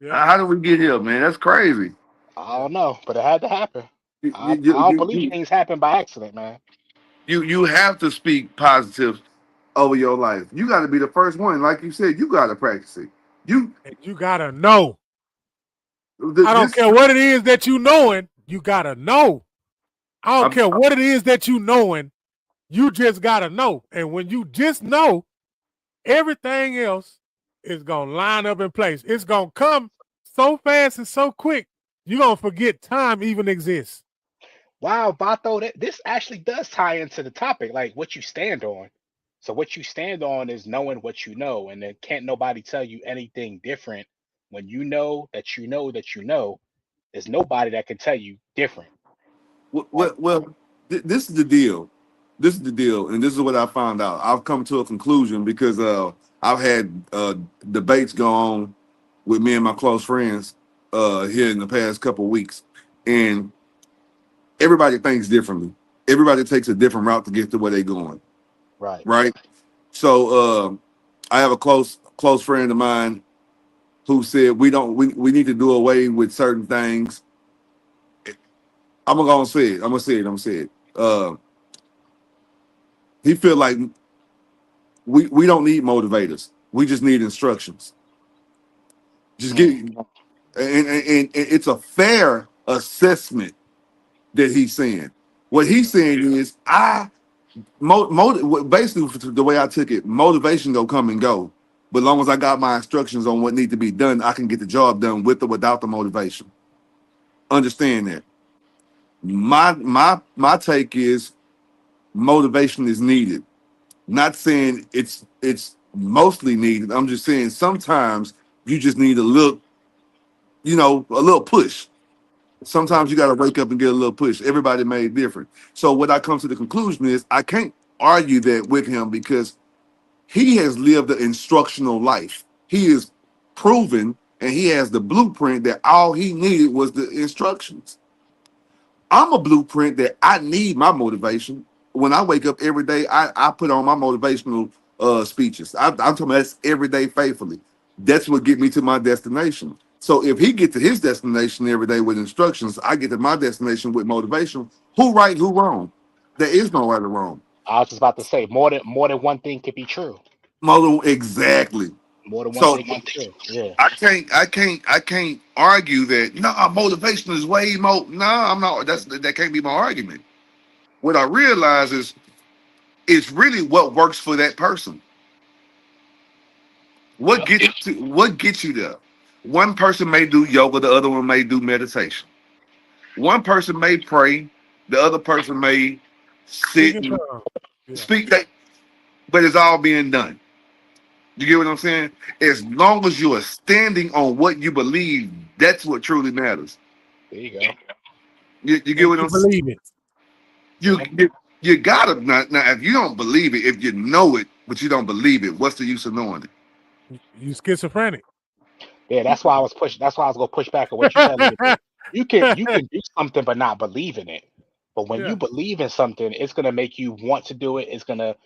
Yeah. how did we get here, man? That's crazy. I don't know, but it had to happen. You I you I don't you, believe you, things happen by accident, man. you have to speak positive over your life. You got to be the first one, like you said. You got to practice it. You And you gotta know. I don't this. care what it is that you knowing, you gotta know. I don't I'm, care what it is that you knowing, you just gotta know. And when you just know, everything else is gonna line up in place. It's gonna come so fast and so quick, you're gonna forget time even exists. Wow, Vato, this actually does tie into the topic, like what you stand on. So what you stand on is knowing what you know, and then can't nobody tell you anything different. When you know that you know that you know, there's nobody that can tell you different. Like, this is the deal. This is the deal, and this is what I found out. I've come to a conclusion because I've had debates go on with me and my close friends here in the past couple of weeks, and everybody thinks differently. Everybody takes a different route to get to where they're going, right. right? So I have a close friend of mine who said we need to do away with certain things. I'm gonna say it. I'm gonna say it. I'm gonna say it. He feel like we don't need motivators. We just need instructions. Just get Mm, and it's a fair assessment that he's saying. What he's saying is basically the way I took it, motivation gonna come and go. But as long as I got my instructions on what need to be done, I can get the job done with or without the motivation. Understand that. My take is motivation is needed. Not saying it's mostly needed. I'm just saying sometimes you just need a little push. Sometimes you got to wake up and get a little push. Everybody made different. So what I come to the conclusion is I can't argue that with him because he has lived an instructional life. He is proven and he has the blueprint that all he needed was the instructions. I'm a blueprint that I need my motivation. When I wake up every day, I put on my motivational speeches. I'm talking about that's every day faithfully. That's what get me to my destination. So if he get to his destination every day with instructions, I get to my destination with motivation. Who right, who wrong? There is no right or wrong. I was just about to say more than one thing could be true. Exactly. More than one So thing can be true. Yeah. I can't argue that. No, motivation is way more. No, I'm not. That can't be my argument. What I realize is it's really what works for that person. Yep. What gets you there? One person may do yoga, the other one may do meditation. One person may pray, the other person may sit Speaking and terms. Yeah. speak that, but it's all being done. You get what I'm saying? As long as you are standing on what you believe, that's what truly matters. There you go. You get And what you I'm saying? believe it. You, you you gotta now. If you don't believe it, if you know it but you don't believe it, what's the use of knowing it? You schizophrenic. Yeah, that's why I was pushing. That's why I was gonna push back on what you said a little bit. You can do something but not believe in it. But when Yeah. you believe in something, it's gonna make you want to do it. It's gonna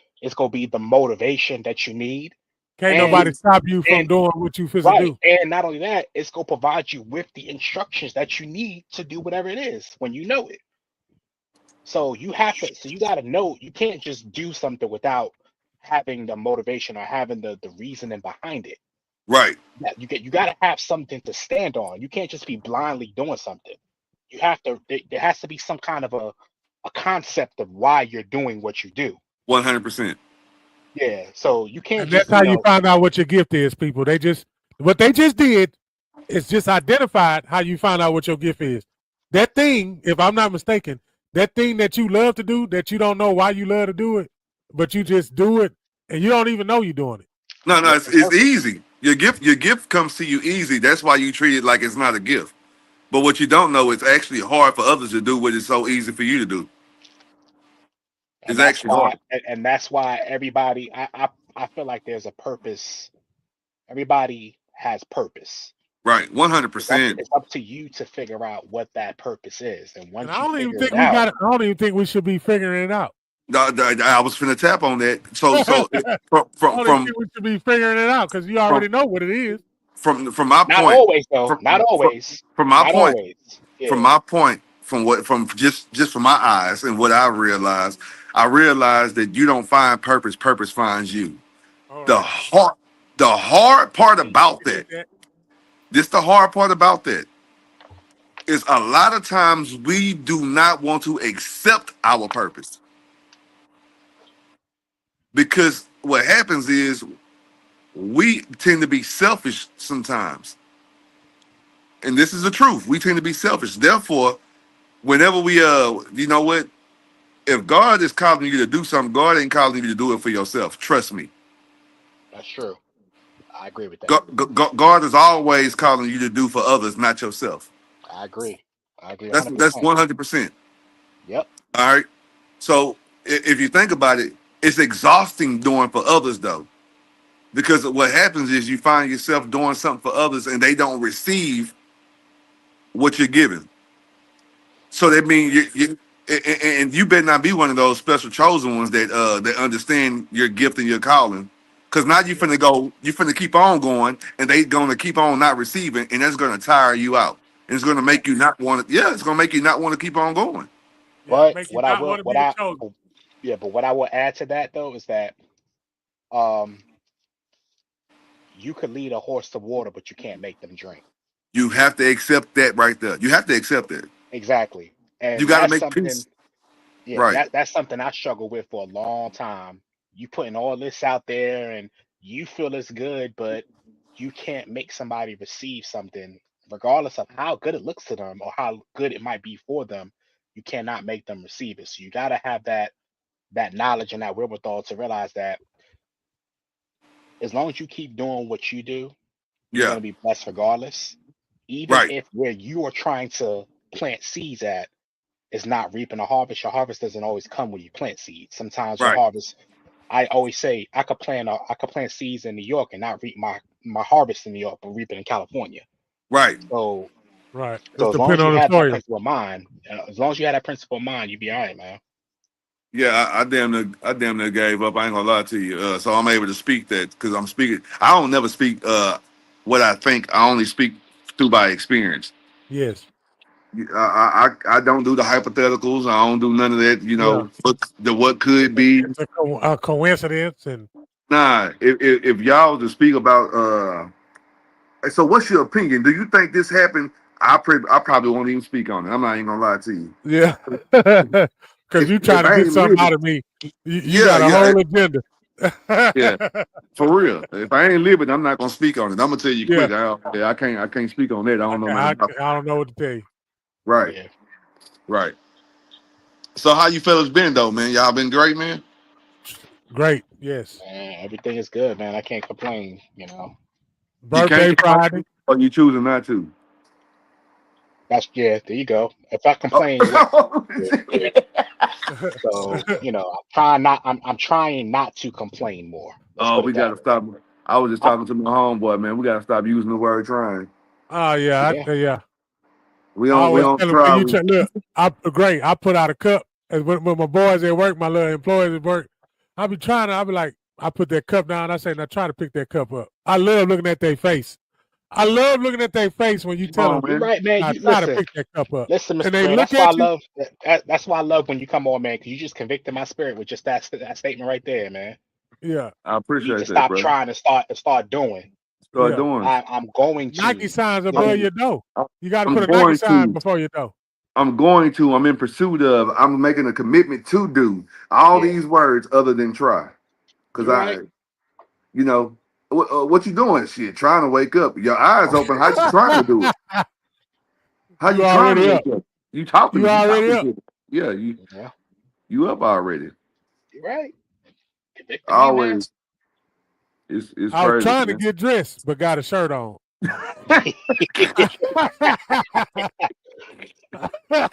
be the motivation that you need. Can't And nobody stop you from and doing what you fist to right, do. and not only that, it's gonna provide you with the instructions that you need to do whatever it is when you know it. So you gotta know you can't just do something without having the motivation or having the reasoning behind it. Right. You gotta have something to stand on. You can't just be blindly doing something. You have to there has to be some kind of a concept of why you're doing what you do. 100%. Yeah. So you can't And that's just, how you find out what your gift is, people. What they just did is just identified how you find out what your gift is. that thing, if I'm not mistaken, that thing that you love to do, that you don't know why you love to do it, but you just do it, and you don't even know you're doing it. No, it's easy. Your gift comes to you easy. That's why you treat it like it's not a gift. But what you don't know, it's actually hard for others to do what is so easy for you to do. It's actually hard. And that's why everybody, I feel like there's a purpose. Everybody has purpose. Right, 100%. It's up to you to figure out what that purpose is, and once I don't even think I don't even think we should be figuring it out. I was finna tap on that. So from we should be figuring it out because you already know what it is. From my not point, always though, not always. From my point, yeah. from my point, from just from my eyes and what I realized that you don't find purpose finds you. All The hard part about that. This the hard part about that is a lot of times we do not want to accept our purpose. Because what happens is we tend to be selfish sometimes. And this is the truth. We tend to be selfish. Therefore, whenever we, you know what? If God is calling you to do something, God ain't calling you to do it for yourself. Trust me. That's true. I agree with that. God is always calling you to do for others, not yourself. I agree. 100%. That's 100%. Yep. All right. So if you think about it, it's exhausting doing for others, though, because what happens is you find yourself doing something for others and they don't receive what you're giving. So that means you better not be one of those special chosen ones that understand your gift and your calling, because now you finna keep on going, and they gonna keep on not receiving, and that's gonna tire you out. And it's gonna make you not want to. Yeah, it's gonna make you not want to keep on going. But what I will add to that though is that you could lead a horse to water, but you can't make them drink. You have to accept that right there. You have to accept that. Exactly. And you got to make peace. Yeah, right. That's something I struggled with for a long time. You putting all this out there and you feel it's good, but you can't make somebody receive something, regardless of how good it looks to them or how good it might be for them. You cannot make them receive it. So you got to have that knowledge and that wherewithal to realize that as long as you keep doing what you do, you're going to be blessed regardless. Even if where you are trying to plant seeds at is not reaping a harvest, your harvest doesn't always come when you plant seeds. Sometimes your harvest, I always say, I could plant seeds in New York and not reap my harvest in New York, but reap it in California. Right. So right. So as long as you have that principle of mind, you be all right, man. Yeah, I damn near gave up. I ain't gonna lie to you. So I'm able to speak that because I'm speaking. I don't never speak what I think. I only speak through my experience. Yes. I don't do the hypotheticals. I don't do none of that. You know, what could be. It's a coincidence and. Nah, if y'all to speak about so what's your opinion? Do you think this happened? I probably won't even speak on it. I'm not even gonna lie to you. Yeah. Because you trying to get something out of me. You got a whole agenda. Yeah, for real. If I ain't living, I'm not gonna speak on it. I'm gonna tell you quick. I can't speak on that. I don't know. I don't know what to tell you. Right. Yeah. Right. So how you fellas been though, man? Y'all been great, man? Great, yes. Man, everything is good, man. I can't complain, you know. Birthday Friday. Or you choosing not to? There you go. If I complain, so you know, I'm trying not to complain more. We gotta stop. I was just talking to my homeboy, man. We gotta stop using the word trying. Oh yeah. We don't try. Look, I put out a cup, and when my boys at work, my little employees at work, I be like, I put that cup down. I say, now try to pick that cup up. I love looking at their face. I love looking at their face when you tell them, right, man. You try to pick that cup up. Listen, Mr. Green, that's why I love when you come on, man, because you just convicted my spirit with just that statement right there, man. Yeah, I appreciate that. Stop trying to start doing. Start doing. I'm going to. Nike signs above your door. You got to put a Nike sign before your door. I'm going to. I'm in pursuit of. I'm making a commitment to do all these words other than try, because you know. What you doing? Shit, trying to wake up. Your eyes open. How you trying to do it? How you trying to wake up? You talking? You You already talking up. to? Yeah, Yeah, you up already? you're right. Convicting me now. Always. It's I was crazy, trying to man. get dressed, but got a shirt on.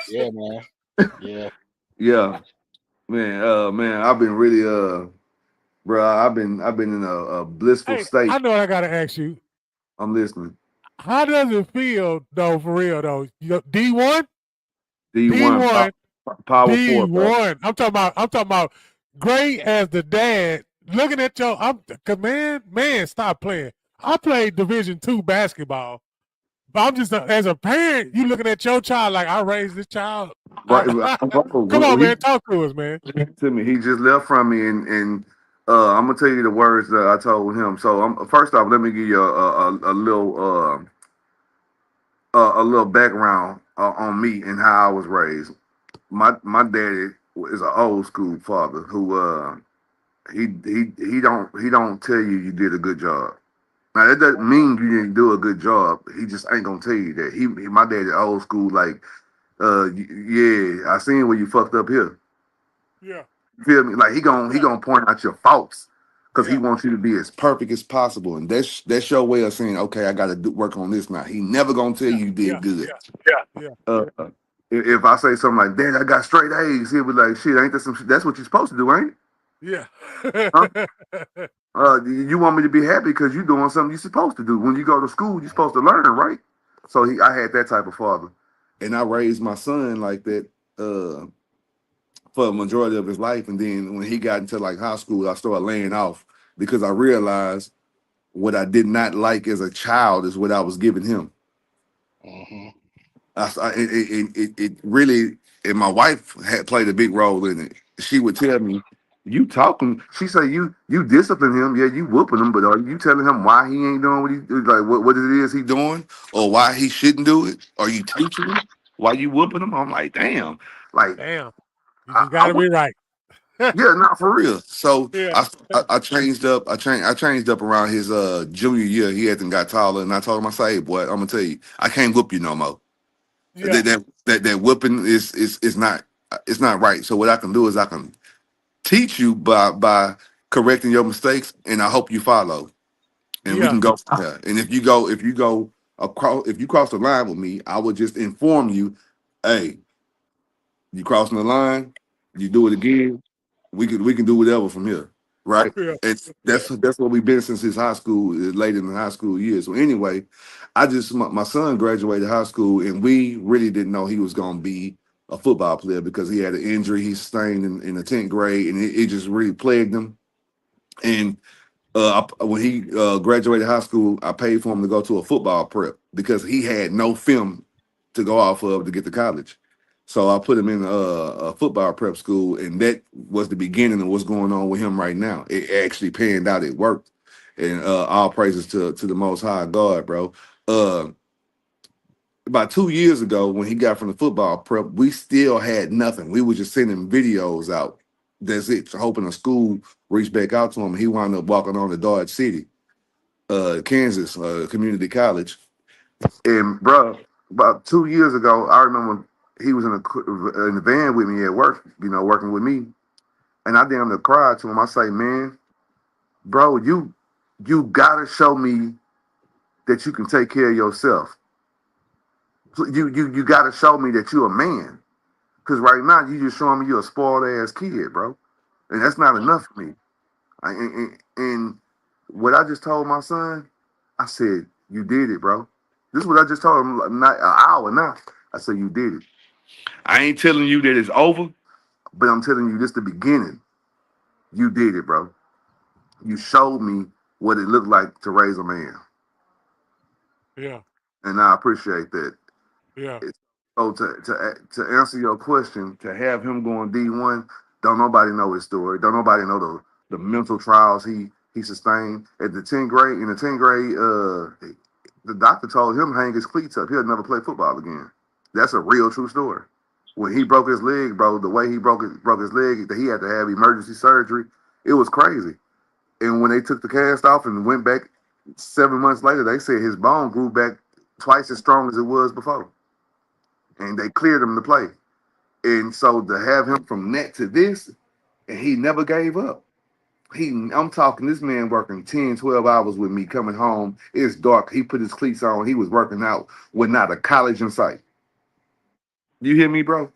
Yeah, man. Yeah. Yeah, man. Man, I've been really bro. I've been in a blissful Hey, state. I know what I gotta ask you. I'm listening. How does it feel though, for real though? You know, D1? D1 D1, Power Four, bro. D1. I'm talking about great as the dad. Looking at cause man, stop playing. I played Division II basketball. But I'm just as a parent, you looking at your child like I raised this child. Right. Come on, man, talk to us, man. To me, he just left from me, and I'm gonna tell you the words that I told him. So, first off, let me give you a little background on me and how I was raised. My daddy is an old school father who he don't tell you you did a good job. Now that doesn't mean you didn't do a good job. He just ain't gonna tell you that. My daddy old school, like, yeah, I seen where you fucked up here. Yeah. You feel me? Like he gonna point out your faults because he Yeah. wants you to be as perfect as possible, and that's your way of saying, okay, I got to work on this now. He never gonna tell you Yeah. did good. Yeah. Uh, if I say something like, "Dad, I got straight A's," he'll be like, "Shit, ain't that some shit? That's what you're supposed to do, ain't it?" Yeah. Huh? You want me to be happy because you're doing something you're supposed to do. When you go to school, you're supposed to learn, right? So I had that type of father, and I raised my son like that for a majority of his life. And then when he got into like high school, I started laying off because I realized what I did not like as a child is what I was giving him. Mm-hmm. It really, and my wife had played a big role in it. She would tell me, "You talking?" She said, "You discipline him, yeah, you whooping him, but are you telling him why he ain't doing what he like? What it is he doing, or why he shouldn't do it? Are you teaching him? Why you whooping him?" I'm like, "Damn, like Damn. You I, just I gotta be right. yeah, not for real." So Yeah. I changed up. I changed up around his junior year. He hadn't got taller, and I told him, I say, "Hey, boy, I'm gonna tell you, I can't whoop you no more. Yeah. That whipping is not it's not right. So what I can do is I can teach you by correcting your mistakes, and I hope you follow, and we Yeah. can go from there. And if you go across, if you cross the line with me, I will just inform you, hey, you crossing the line, you do it again, we can do whatever from here, right? Yeah. It's that's what we've been since his high school, late in the high school years. So anyway, my son graduated high school, and we really didn't know he was going to be a football player because he had an injury he sustained in the 10th grade, and it just really plagued him. And when he graduated high school, I paid for him to go to a football prep because he had no film to go off of to get to college. So I put him in a football prep school, and that was the beginning of what's going on with him right now. It actually panned out. It worked, and all praises to the Most High God, bro. About 2 years ago, when he got from the football prep, we still had nothing. We were just sending videos out. That's it. Hoping a school reached back out to him. He wound up walking on to Dodge City, Kansas Community College. And bro, about 2 years ago, I remember he was in the van with me at work, working with me, and I damn near cried to him. I say, man, bro, you gotta show me that you can take care of yourself. You gotta show me that you're a man. Because right now, you just showing me you're a spoiled ass kid, bro. And that's not enough for me. And what I just told my son, I said, you did it, bro. This is what I just told him not an hour now. I said, you did it. I ain't telling you that it's over, but I'm telling you this the beginning. You did it, bro. You showed me what it looked like to raise a man. Yeah. And I appreciate that. Yeah. So to answer your question, to have him going D1, don't nobody know his story. Don't nobody know the mental trials he sustained at the 10th grade. In the 10th grade, the doctor told him hang his cleats up. He'll never play football again. That's a real true story. When he broke his leg, bro, the way he broke his leg, that he had to have emergency surgery. It was crazy. And when they took the cast off and went back 7 months later, they said his bone grew back twice as strong as it was before. and they cleared him to play. And so to have him from that to this, and he never gave up. I'm talking this man working 10, 12 hours with me, coming home. It's dark. He put his cleats on. He was working out with not a college in sight. You hear me, bro?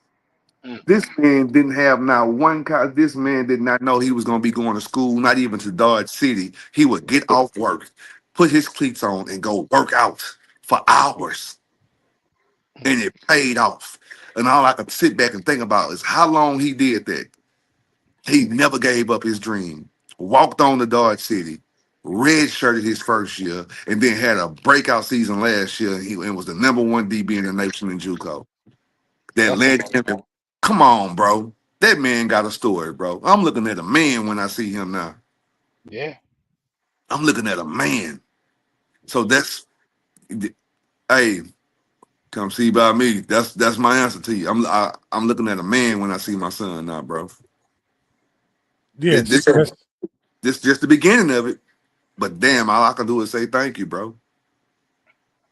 This man didn't have not one college. This man did not know he was going to be going to school, not even to Dodge City. He would get off work, put his cleats on, and go work out for hours. And it paid off. And all I could sit back and think about is how long he did that. He never gave up his dream. Walked on to Dodge City, redshirted his first year, and then had a breakout season last year. And was the #1 DB in the nation in JUCO. That led him. Come on, bro. That man got a story, bro. I'm looking at a man when I see him now. Yeah. I'm looking at a man. So that's, hey, come see about me. That's my answer to you. I'm looking at a man when I see my son now, bro. Yes, This just the beginning of it. But damn, all I can do is say thank you, bro.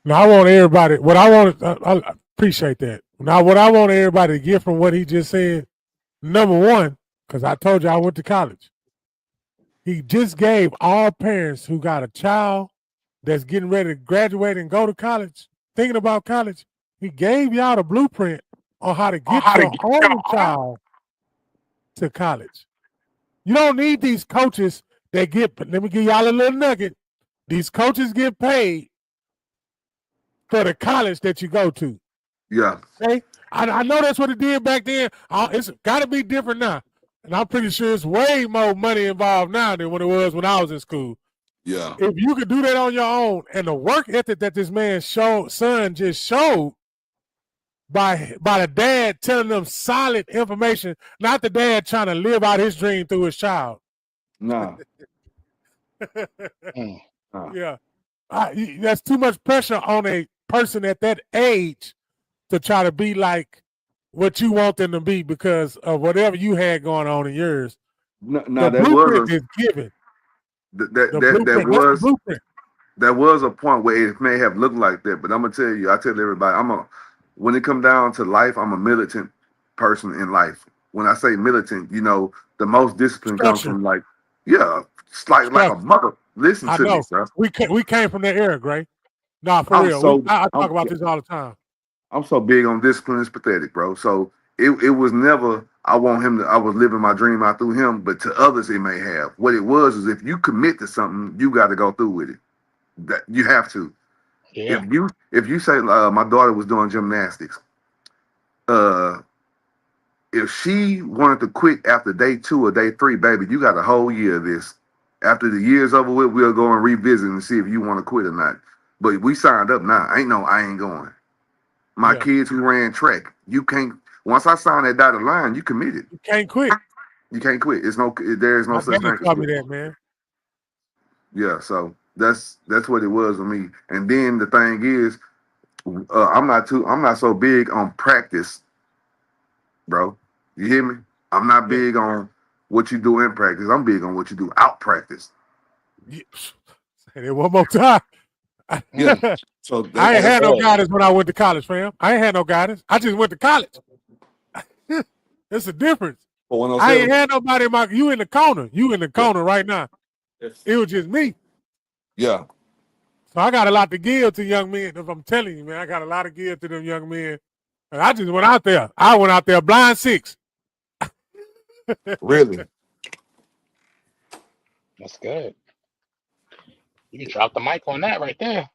Now I want everybody. What I want, I appreciate that. Now what I want everybody to get from what he just said. Number one, because I told you I went to college. He just gave all parents who got a child that's getting ready to graduate and go to college, thinking about college. He gave y'all the blueprint on how to get your own child to college. You don't need these coaches that get, let me give y'all a little nugget. These coaches get paid for the college that you go to. Yeah. Okay? I know that's what it did back then. It's got to be different now. And I'm pretty sure it's way more money involved now than when it was when I was in school. Yeah. If you could do that on your own, and the work ethic that this man's son just showed by the dad telling them solid information, not the dad trying to live out his dream through his child. Nah. Yeah. That's too much pressure on a person at that age to try to be like what you want them to be because of whatever you had going on in yours. No, the that blueprint was is given. That was a point where it may have looked like that, but I'm gonna tell you, I tell everybody, when it comes down to life, I'm a militant person in life. When I say militant, the most discipline comes from it's like a mother. Listen to me, sir. We came from that era, Gray. Nah, for real. I talk about this all the time. I'm so big on discipline, it's pathetic, bro. So it was never I was living my dream out through him, but to others it may have. What it was is if you commit to something, you got to go through with it. That you have to. Yeah. If you say my daughter was doing gymnastics, if she wanted to quit after day 2 or day 3, baby, you got a whole year of this. After the year's over with, we'll go and revisit and see if you want to quit or not. But we signed up now. I ain't going. My kids who ran track, you can't. Once I signed that dotted line, you committed. You can't quit. You can't quit. There is no such thing. Tell me that, man. Yeah, so that's what it was with me. And then the thing is, I'm not so big on practice, bro. You hear me? I'm not big on what you do in practice. I'm big on what you do out practice. Say that one more time. Yeah. So I ain't had no guidance when I went to college, fam. I ain't had no guidance. I just went to college. There's a difference. I ain't had nobody you in the corner. You in the corner right now. Yes. It was just me. Yeah. So I got a lot to give to young men. If I'm telling you, man, I got a lot to give to them young men. And I just went out there. I went out there blind 6. Really? That's good. You can drop the mic on that right there.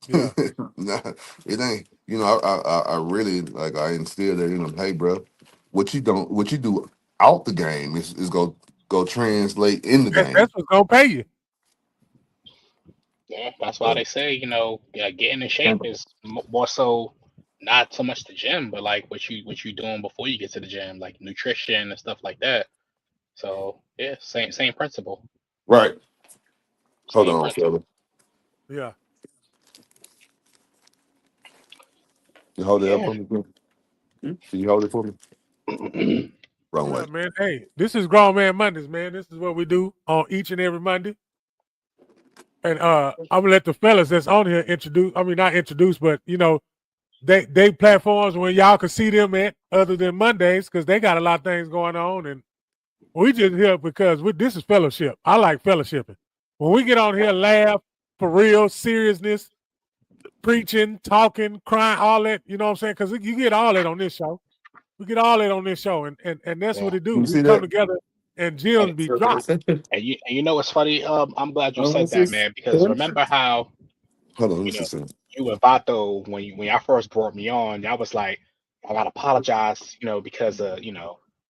Yeah. Nah, it ain't. I really I instill that hey, bro, what you do out the game is go translate in the game. That's what's gonna pay you. Yeah, that's why they say, getting in shape is more so not so much the gym, but like what you doing before you get to the gym, like nutrition and stuff like that. So yeah, same principle. Right. Hold on, fella. Yeah. You hold it up for me. Can you hold it for me? Wrong way. Man. Hey, this is Grown Man Mondays, man. This is what we do on each and every Monday. And I'm gonna let the fellas that's on here not introduce, but they platforms where y'all can see them at other than Mondays because they got a lot of things going on, and we just here because this is fellowship. I like fellowshipping. When we get on here, laugh for real, seriousness, preaching, talking, crying, all that. You know what I'm saying? Because you get all that on this show. We get all that on this show, and that's what it do. You We see come that? together and gems be dropped. And you know what's funny? I'm glad you Oh, said what's that, this? man, because remember how Hold on, you what's know this? Saying? you and Vato when y'all first brought me on, y'all was like, I gotta apologize, because of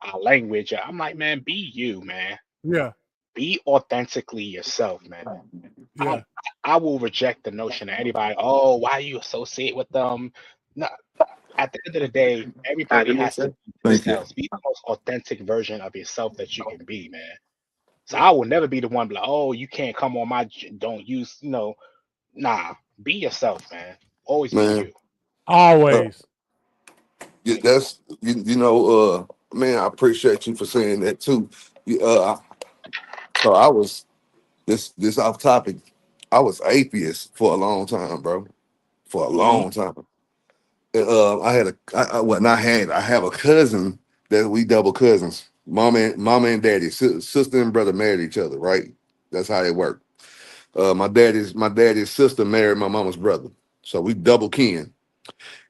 our language. I'm like, man, be you, man. Yeah, Be authentically yourself, man. yeah. I will reject the notion that anybody, oh, why you associate with them? No, at the end of the day, everybody has to be Thank you. themselves. Be the most authentic version of yourself that you can be, man. So I will never be the one like, oh, you can't come on don't use, nah. Be yourself, man. Always be Man, you. Always. that's man, I appreciate you for saying that too. So I was this off topic. I was atheist for a long time, bro. For a long time. And, I have a cousin that we double cousins. Mama and daddy, sister and brother married each other, right? That's how it worked. My daddy's sister married my mama's brother, so we double kin.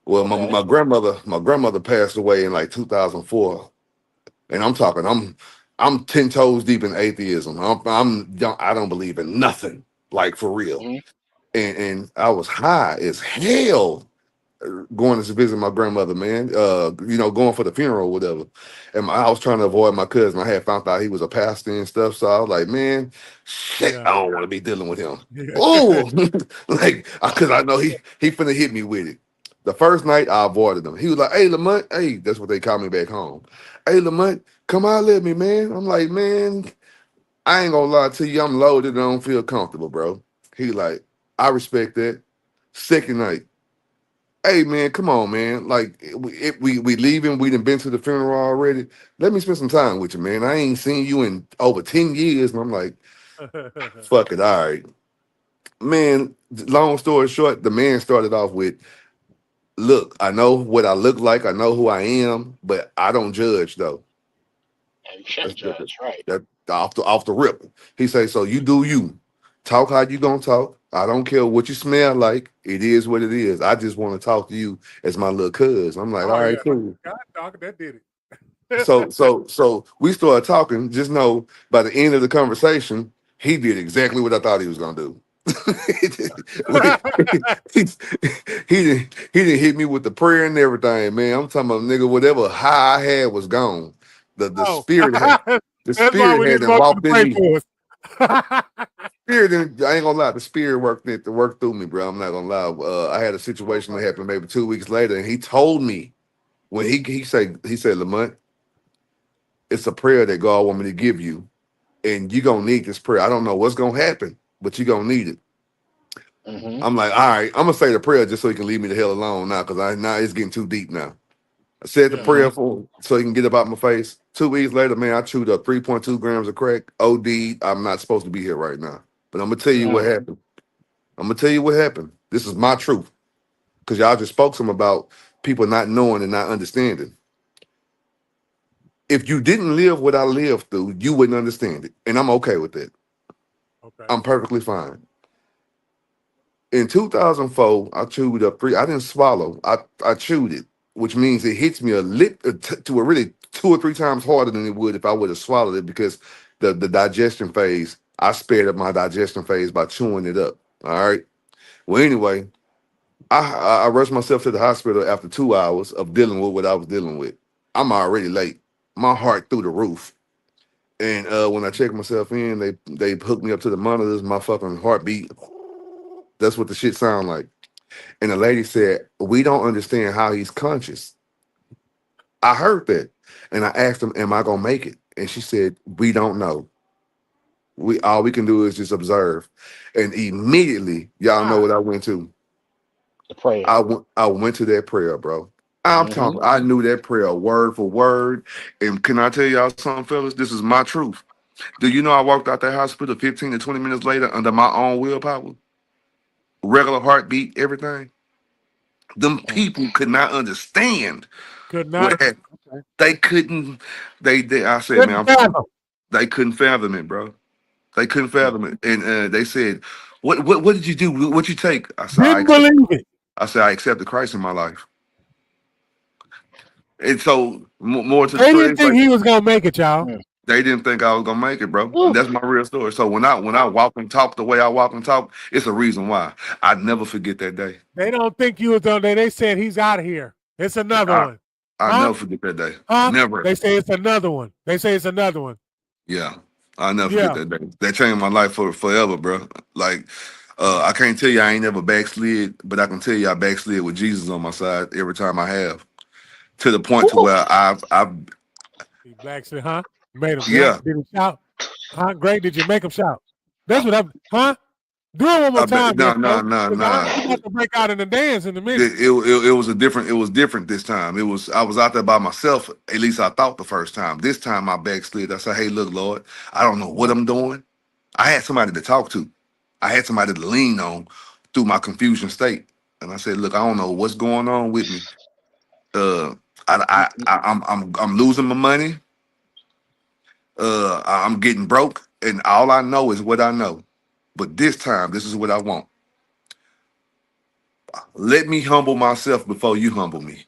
Well, Okay. my grandmother passed away in like 2004, and I'm 10 toes deep in atheism. I don't believe in nothing, like for real. Mhm. And I was high as hell going to visit my grandmother, man. Going for the funeral or whatever. And I was trying to avoid my cousin. I had found out he was a pastor and stuff. So I was like, man, shit, Yeah. I don't want to be dealing with him. Yeah. Oh, like, because I know he finna hit me with it. The first night I avoided him. He was like, hey, Lamont, hey, that's what they call me back home. Hey, Lamont, come out at me, man. I'm like, man, I ain't gonna lie to you. I'm loaded and I don't feel comfortable, bro. He like, I respect that. Second night, hey man, come on, man. Like we leaving, we done been to the funeral already. Let me spend some time with you, man. I ain't seen you in over 10 years. And I'm like, fuck it, all right. Man, long story short, the man started off with, look, I know what I look like, I know who I am, but I don't judge though. And you shouldn't judge, right? That off the rip. He say, so you do you. Talk how you gonna talk. I don't care what you smell like. It is what it is. I just want to talk to you as my little cuz. I'm like, Oh all yeah. right, cool. God dog, that did it. So we started talking. Just know by the end of the conversation, he did exactly what I thought he was gonna do. He didn't hit me with the prayer and everything, man. I'm talking about nigga, whatever high I had was gone. The Oh. spirit had the That's why we spirit need hadn't to walked to in pray me. for us. Spirit didn't, I ain't gonna lie, the spirit worked through me, bro. I'm not gonna lie. I had a situation that happened maybe 2 weeks later, and he told me when he said, Lamont, it's a prayer that God want me to give you, and you gonna need this prayer. I don't know what's gonna happen, but you gonna need it. Mm-hmm. I'm like, all right, I'm gonna say the prayer just so he can leave me the hell alone now, because now it's getting too deep now. I said the Yeah. prayer for him so he can get up out my face. 2 weeks later, man, I chewed up 3.2 grams of crack. OD. I'm not supposed to be here right now, but I'm gonna tell you what happened. I'm gonna tell you what happened. This is my truth, because y'all just spoke some about people not knowing and not understanding. If you didn't live what I lived through, you wouldn't understand it, and I'm okay with that. Okay. I'm perfectly fine. In 2004, I chewed up three. I didn't swallow. I chewed it, which means it hits me to a really 2 or 3 times harder than it would if I would have swallowed it, because the digestion phase, I sped up my digestion phase by chewing it up. All right. Well, anyway, I rushed myself to the hospital after 2 hours of dealing with what I was dealing with. I'm already late. My heart through the roof. And when I checked myself in, they hooked me up to the monitors. My fucking heartbeat. That's what the shit sound like. And the lady said, we don't understand how he's conscious. I heard that. And I asked him, am I gonna make it? And she said, we don't know. All we can do is just observe. And immediately, y'all know what I went to. The prayer. I went to that prayer, bro. I'm Mm-hmm. talking, I knew that prayer word for word. And can I tell y'all something, fellas? This is my truth. Do you know I walked out that hospital 15 to 20 minutes later under my own willpower? Regular heartbeat, everything. Them people could not understand Could what not. had, Okay. they couldn't. They I said, man, Couldn't fathom. they couldn't fathom it, bro. They couldn't fathom it, and they said, "What did you do? What you take?" I said, Didn't believe it. I accepted Christ in my life." And so, more to the They story, didn't think he was gonna make it, y'all. they didn't think I was gonna make it, bro. Ooh. And that's my real story. So when I walk and talk the way I walk and talk, it's a reason why. I never forget that day. They don't think you was on there. They said he's out of here. It's another one. I never forget that day. Huh? Never. They say it's another one. They say it's another one. Yeah, I never forget that day. That changed my life forever, bro. Like, I can't tell you I ain't never backslid, but I can tell you I backslid with Jesus on my side every time I have, to the point to where I've He backslid, huh? Made him. Yeah. Did he shout? Huh? Great. Did you make him shout? That's what I'm. Huh? Do it one more time. No. I'm about to break out in the dance in a minute. It was different. It was different this time. I was out there by myself. At least I thought the first time. This time I backslid. I said, "Hey, look, Lord, I don't know what I'm doing." I had somebody to talk to. I had somebody to lean on through my confusion state. And I said, "Look, I don't know what's going on with me. I'm losing my money. I'm getting broke, and all I know is what I know. But this time, this is what I want. Let me humble myself before you humble me."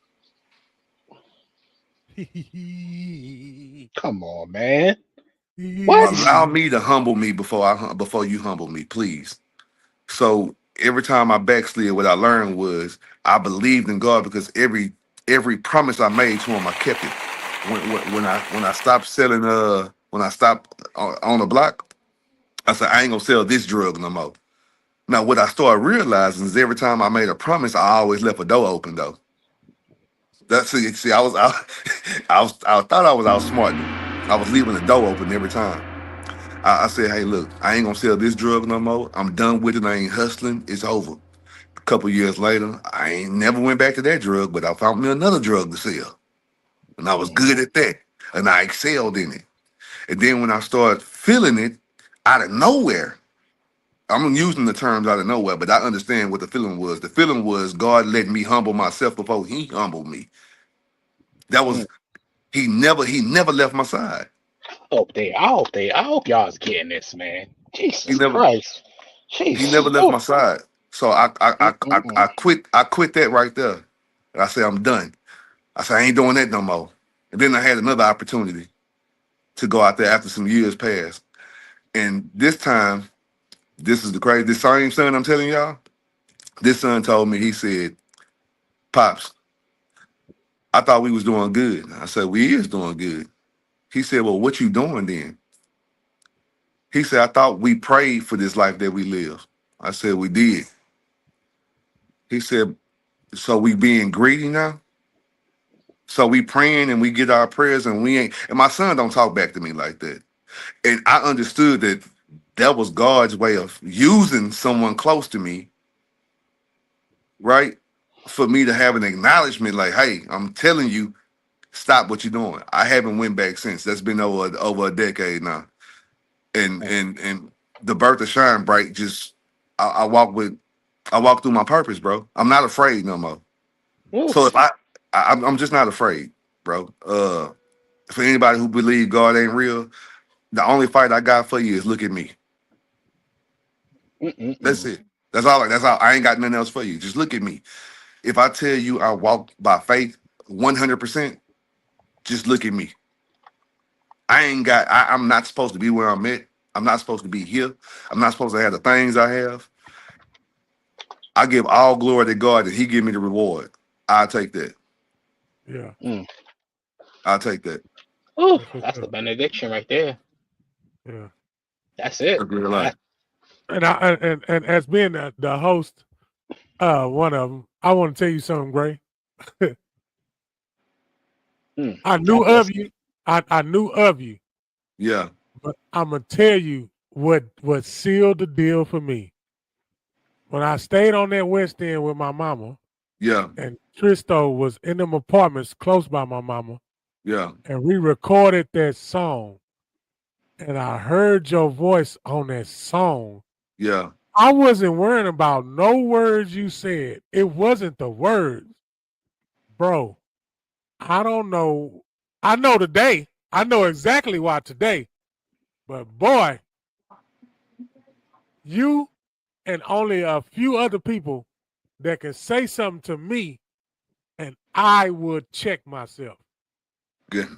Come on, man. What? Allow me to humble me before you humble me, please. So every time I backslid, what I learned was I believed in God, because every promise I made to Him, I kept it. When I stopped selling, when I stopped on the block, I said, I ain't gonna sell this drug no more. Now, what I started realizing is every time I made a promise, I always left a door open though. That's see, I thought I was outsmarting. I was leaving the door open every time. I said, hey, look, I ain't gonna sell this drug no more. I'm done with it. I ain't hustling. It's over. A couple years later, I ain't never went back to that drug, but I found me another drug to sell. And I was good at that. And I excelled in it. And then when I started feeling it out of nowhere, I'm using the terms out of nowhere, but I understand what the feeling was. The feeling was God letting me humble myself before He humbled me. That was He never left my side. I hope y'all's getting this, man. Jesus Christ. Jesus. He never left my side. So I quit that right there. And I said, I'm done. I said, I ain't doing that no more. And then I had another opportunity to go out there after some years passed. And this time, this is the crazy, this same son I'm telling y'all, this son told me, he said, Pops, I thought we was doing good. I said, we is doing good. He said, well, what you doing then? He said, I thought we prayed for this life that we live. I said, we did. He said, so we being greedy now? So we praying and we get our prayers and we ain't, and my son don't talk back to me like that. And I understood that was God's way of using someone close to me, right? For me to have an acknowledgement like, hey, I'm telling you, stop what you're doing. I haven't went back since. That's been over a decade now. And the birth of Shine Bright, just I walk through my purpose, bro. I'm not afraid no more. Ooh. So if I'm just not afraid, bro. For anybody who believe God ain't real, the only fight I got for you is look at me. That's it. That's all. I ain't got nothing else for you. Just look at me. If I tell you I walk by faith 100%, just look at me. I'm not supposed to be where I'm at. I'm not supposed to be here. I'm not supposed to have the things I have. I give all glory to God that He give me the reward. I'll take that. Yeah. I'll take that. Oh, that's the benediction right there. Yeah. That's it. And as being the host, one of them, I want to tell you something, Gray. I knew of you. I knew of you. Yeah. But I'm gonna tell you what sealed the deal for me. When I stayed on that West End with my mama, yeah, and Tristo was in them apartments close by my mama, yeah, and we recorded that song, and I heard your voice on that song. Yeah. I wasn't worrying about no words you said. It wasn't the words, bro. I don't know. I know today. I know exactly why today. But boy, you and only a few other people that can say something to me, and I would check myself. Good.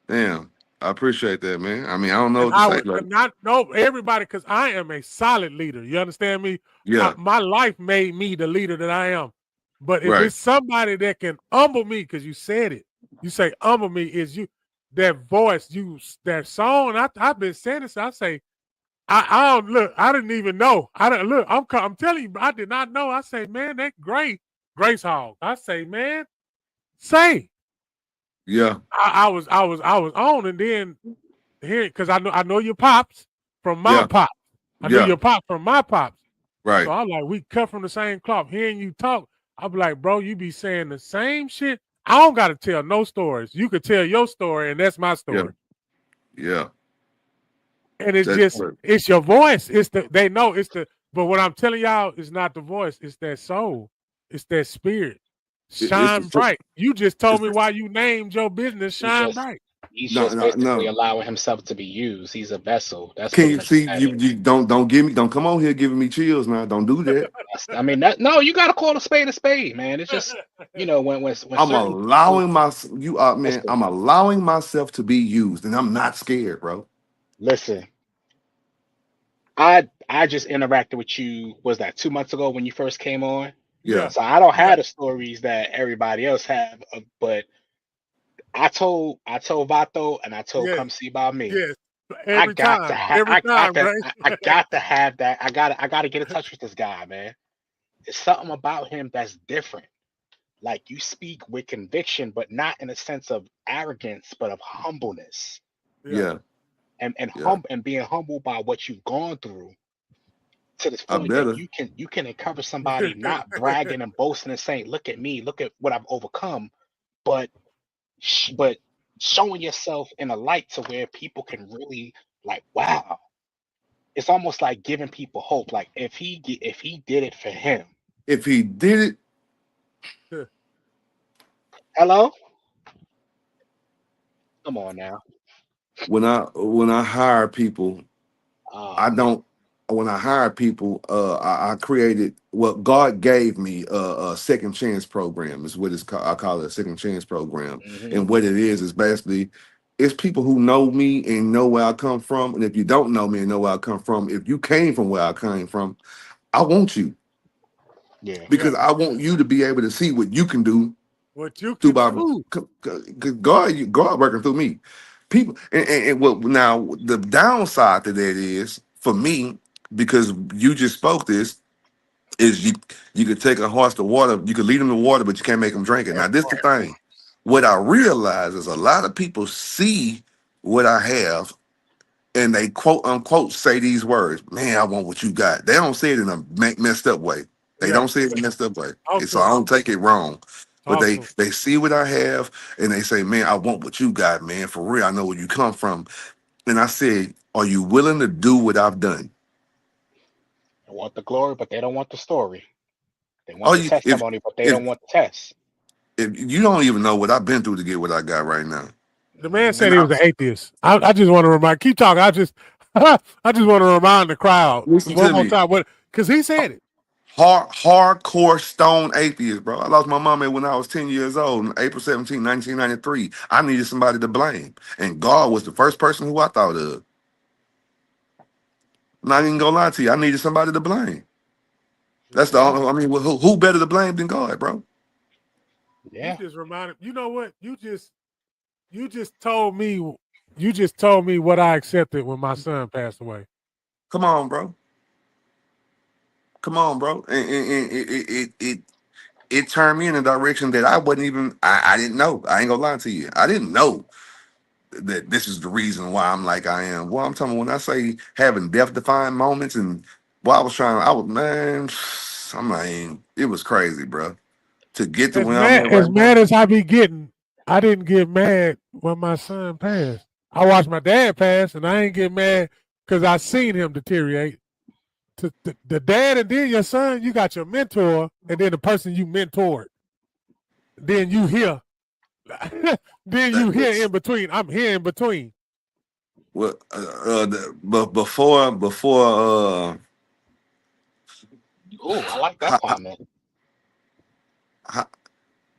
Damn. I appreciate that, man. I mean, I don't know And what to I say. would Like, not know everybody because I am a solid leader. You understand me? yeah, My life made me the leader that I am. But if right. it's somebody that can humble me, because you said it, you say humble me is you that voice, that song. I've been saying this. I say, I don't look. I didn't even know. I don't look. I'm telling you, I did not know. I say, man, that Grace Hall. I say, man, say. Yeah, I was on, and then here because I know your pops from my yeah, pops. I knew yeah, your pop from my pops. right. So I'm like, we cut from the same cloth. Hearing you talk, I'm like, bro, you be saying the same shit. I don't got to tell no stories. You could tell your story, and that's my Yeah, story. yeah. And it's That's just, it's your voice. They know it's the. But what I'm telling y'all is not the voice. It's that soul. It's that spirit. it's Shine bright. You just told it's, me why you named your business He's Shine just Bright. he's no, just no, basically no. allowing himself to be used. He's a vessel. That's Can pretty you much see? that. You don't give me. Don't come on here giving me chills now. Don't do that. I mean, no, you got to call a spade, man. It's just when I'm certain people allowing man. listen, I'm allowing myself to be used, and I'm not scared, bro. listen. I just interacted with you. Was that 2 months ago when you first came on? Yeah. Yeah, So I don't Yeah. have the stories that everybody else have, but I told Vato and I told Yes. Come See About Me. Yes. I Every got to time. have Every time, right? I got to have that. I got to get in touch with this guy, man. There's something about him that's different. Like you speak with conviction, but not in a sense of arrogance, but of humbleness. Yeah. yeah, And yeah. and being humbled by what you've gone through to this I point that better. you can encourage somebody, not bragging and boasting and saying, "Look at me, look at what I've overcome," but but showing yourself in a light to where people can really like, wow. It's almost like giving people hope. Like if he did it for him. If he did it, Hello, come on now. when I hire people, Oh I man. don't. When I hire people, I created what God gave me a second chance program. Is what it's called. I call it a second chance program. Hmm. And what it is basically it's people who know me and know where I come from. And if you don't know me and know where I come from, if you came from where I came from, I want you Yeah. because I want you to be able to see what you can do What you through can my do. God working through me. People and what now the downside to that is for me, because you just spoke this, is you could take a horse to water, you could lead them to water, but you can't make them drink it. Now, That this the part. thing. What I realize is a lot of people see what I have and they quote unquote say these words, man, I want what you got. They don't say it in a messed up way. They Yeah. don't say it in a messed up way. Talk And to so I him. don't take it wrong. But Talk they to him. they see what I have and they say, man, I want what you got, man. For real, I know where you come from. And I said, are you willing to do what I've done? They want the glory, but they don't want the story. They Oh, want the testimony, but they if don't want the test. if you don't even know what I've been through to get what I got right now. The man Hmm. said And he was an atheist. I just want to remind. Keep talking. I just want to remind the crowd listen one to more me. time. What? Because he said it. Hardcore stone atheist, bro. I lost my mama when I was 10 years old, April 17, 1993. I needed somebody to blame. And God was the first person who I thought of. I'm not even gonna lie to you. I needed somebody to blame. That's the Yeah. only, I mean, who better to blame than God, bro? You Yeah. just reminded. You know what? You just told me. You just told me what I accepted when my son passed away. Come on, bro. Come on, bro. And it turned me in a direction that I wasn't even, I didn't know. I ain't gonna lie to you. I didn't know that this is the reason why I'm like I am. Well, I'm talking when I say having death-defying moments, and I was man, I'm like, it was crazy, bro. To get to As where I'm mad at as right now. mad as I be getting, I didn't get mad when my son passed. I watched my dad pass, and I ain't get mad because I seen him deteriorate the dad and then your son, you got your mentor and then the person you mentored. Then you hear, then you hear in between. I'm here in between. Well, but before Oh, I like that comment.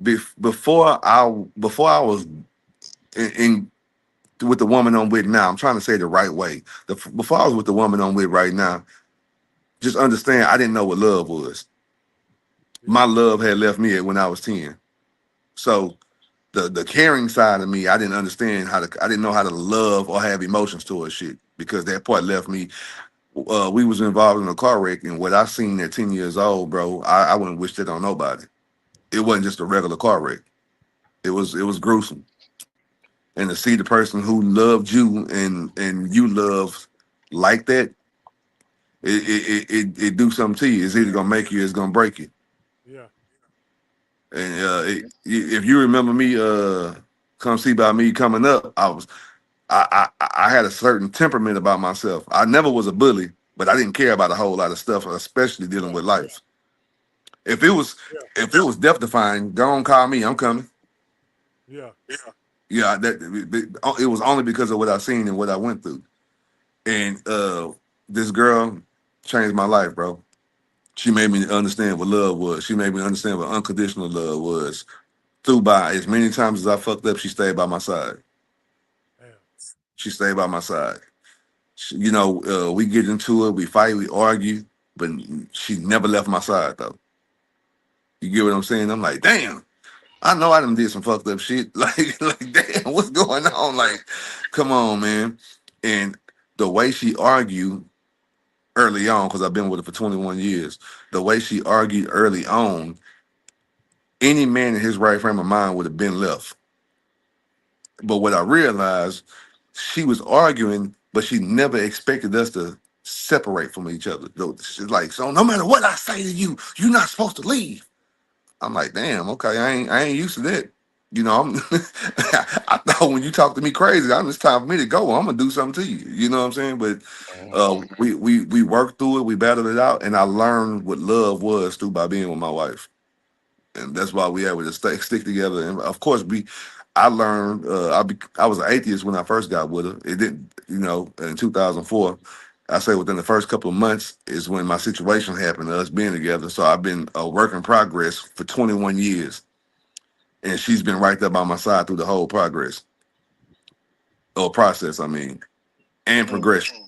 before I was in with the woman I'm with now, I'm trying to say it the right way. Before I was with the woman I'm with right now, just understand I didn't know what love was. My love had left me when I was 10. So the caring side of me, I didn't understand I didn't know how to love or have emotions towards shit because that part left me. We was involved in a car wreck, and what I seen at 10 years old, bro, I wouldn't wish that on nobody. It wasn't just a regular car wreck. It was gruesome. And to see the person who loved you and you loved like that, it do something to you. It's either gonna make you, or it's gonna break you. Yeah. And if you remember me, come see about me coming up, I had a certain temperament about myself. I never was a bully, but I didn't care about a whole lot of stuff, especially dealing with life. If it was death defying, go on, call me. I'm coming. Yeah. Yeah, it was only because of what I seen and what I went through. And this girl changed my life, bro. She made me understand what love was. She made me understand what unconditional love was. By as many times as I fucked up, she stayed by my side. Damn. She stayed by my side. We get into it, we fight, we argue, but she never left my side though. You get what I'm saying? I'm like, damn. I know I done did some fucked up shit. Like damn, what's going on? Like, come on, man. And the way she argued early on, because I've been with her for 21 years, the way she argued early on, any man in his right frame of mind would have been left. But what I realized, she was arguing, but she never expected us to separate from each other. She's like, so no matter what I say to you, you're not supposed to leave. I'm like, damn, okay, I ain't used to that. I thought when you talk to me crazy, it's time for me to go. I'm gonna do something to you. You know what I'm saying? But we worked through it, we battled it out, and I learned what love was by being with my wife, and that's why we able to stick together. And of course, I learned. I was an atheist when I first got with her. It didn't, in 2004. I say within the first couple of months is when my situation happened, us being together. So I've been a work in progress for 21 years. And she's been right there by my side through the whole process, and progression.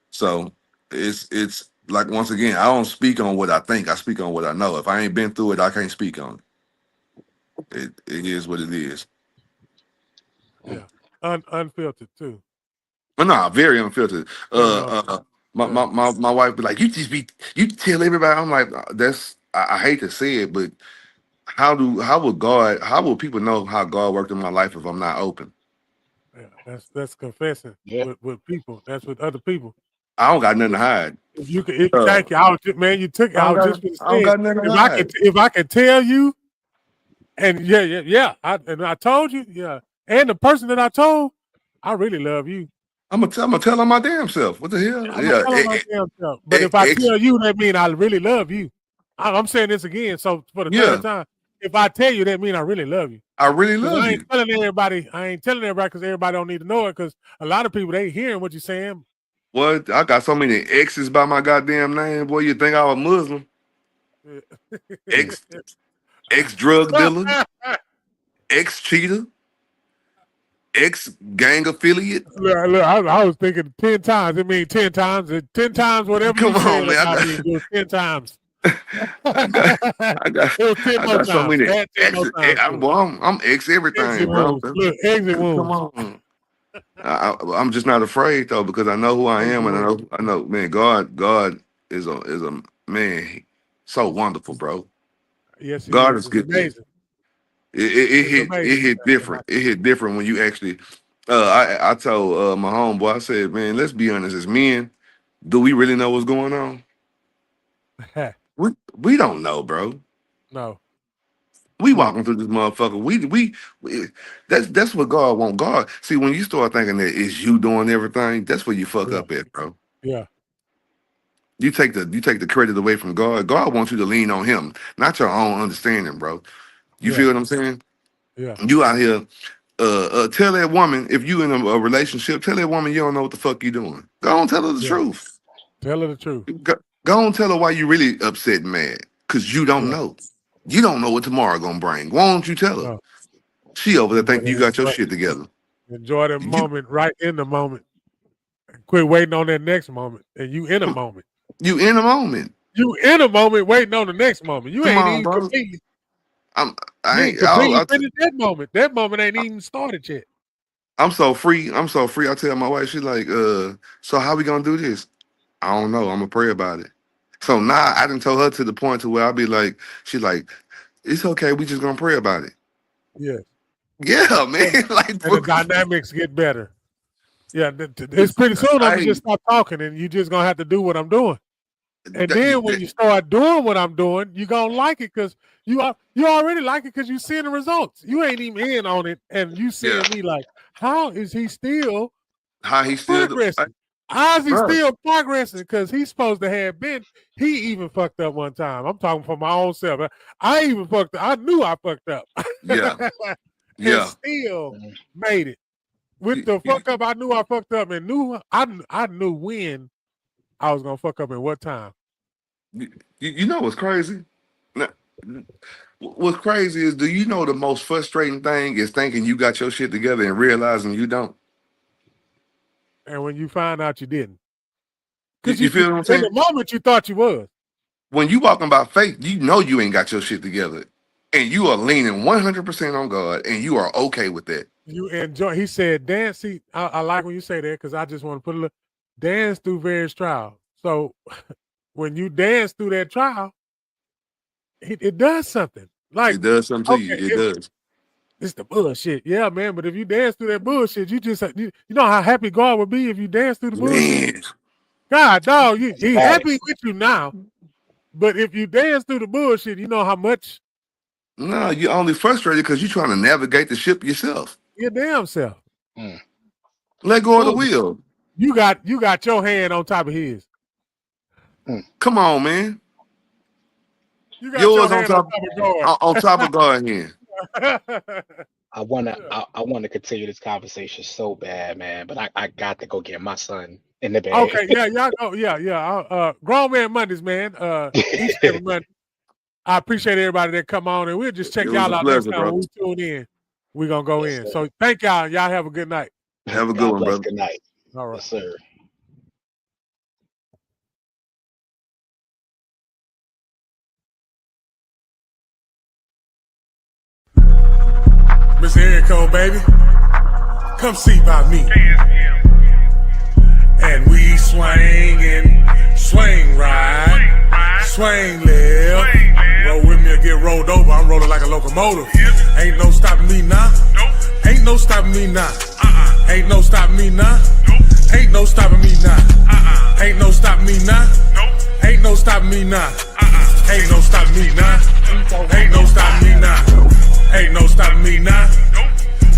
So it's like, once again, I don't speak on what I think. I speak on what I know. If I ain't been through it, I can't speak on it. It is what it is. Yeah. Unfiltered too. But no, very unfiltered. My wife be like, you tell everybody. I'm like, I hate to say it, but how will people know how God worked in my life if I'm not open? Yeah, that's confessing with people. That's with other people. I don't got nothing to hide. If you could, thank you. I was just nothing to hide. If I could tell you, and I told you, and the person that I told, I really love you. I'm gonna tell on my damn self. What the hell? My damn self. But if I tell you, that means I really love you. I'm saying this again. So for the third time, if I tell you, that means I really love you. I really love you. I ain't telling everybody because everybody don't need to know it, because a lot of people, they hearing what you're saying. What? I got so many exes by my goddamn name. Boy, you think I was Muslim? Ex drug dealer, ex cheater, ex gang affiliate. Look, I was thinking 10 times. It means 10 times. 10 times, whatever. Come on, man. It was 10 times. I got so many exes. I'm ex everything, bro. Look, exit wounds. Come on. I'm just not afraid though, because I know who I am, and I know, man. God is a man, so wonderful, bro. Yes, God is good. Amazing. It hit different. It hit different when you actually. I told my homeboy, I said, man, let's be honest. As men, do we really know what's going on? We don't know, bro. No. We walking through this motherfucker. We that's what God want. God, see, when you start thinking that it's you doing everything, that's where you fuck up at, bro. Yeah. You take the credit away from God. God wants you to lean on Him, not your own understanding, bro. You Yeah. feel what I'm saying? Yeah. You out here, tell that woman, if you in a relationship, tell that woman you don't know what the fuck you doing. Go on, tell her the Yeah. truth. Tell her the truth. Go on, tell her why you really upset and mad, because you don't Yeah. know. You don't know what tomorrow gonna bring. Why don't you tell her? No. She over there thinking Yeah, you got your right. shit together. Enjoy the moment right in the moment. Quit waiting on that next moment. And you in a moment. You in a moment. You in a moment waiting on the next moment. You Come ain't on, even bro. completely, I you ain't. ain't completely finished that moment. That moment ain't even started yet. I'm so free. I'm so free. I tell my wife, she's like, so how we gonna do this? I don't know. I'm gonna pray about it. So now I done told her to the point to where I'll be like, she's like, it's okay. We just gonna pray about it. Yeah. Yeah, man. Like, And the dynamics get better. Yeah, it's pretty soon I'm gonna just stop talking and you just gonna have to do what I'm doing. And then when you start doing what I'm doing, you gonna like it because you already like it because you seeing the results. You ain't even in on it, and you seeing me like, how is he still progressing? How is he still progressing? Because he's supposed to have been. He even fucked up one time. I'm talking for my own self. I even fucked up. I knew I fucked up. Yeah. And still made it. With the fuck up, I knew I fucked up and I knew when I was gonna fuck up at what time. You know what's crazy? What's crazy is, do you know the most frustrating thing is thinking you got your shit together and realizing you don't? And when you find out you didn't. You feel what I'm saying? In the moment you thought you was. When you walking by faith, you know you ain't got your shit together. And you are leaning 100% on God, and you are okay with that. You enjoy. He said, dance. See, I like when you say that because I just want to put a little dance through various trials. So when you dance through that trial, it does something. Like it does something to you. It does. It's the bullshit. Yeah, man. But if you dance through that bullshit, you just you know how happy God would be if you dance through the bullshit. Man. God, dog, he's happy with you now. But if you dance through the bullshit, you know how much. No, you're only frustrated because you're trying to navigate the ship yourself. Your damn self. Let go of the wheel. You got your hand on top of his. Come on, man. You got yours your on top of God. On top of God hand. I wanna continue this conversation so bad, man. But I got to go get my son in the bed. Okay, yeah, y'all go. Yeah. Grown Man Mondays, man. Each and every Monday. I appreciate everybody that come on, and we'll just check y'all out next time when we tune in. We're gonna go in. So thank y'all. Y'all have a good night. Have a good one, brother. Good night. All right, yes, sir. Miss Erico, baby, come see by me. And we swing right, swing left. Roll with me or get rolled over. I'm rolling like a locomotive. Ain't no stopping me now. Ain't no stopping me now. Ain't no stopping me now. Ain't no stopping me now. Ain't no stopping me now. Ain't no stopping me now. Ain't no stopping me now. Ain't no stopping me now. Ain't no stopping me now.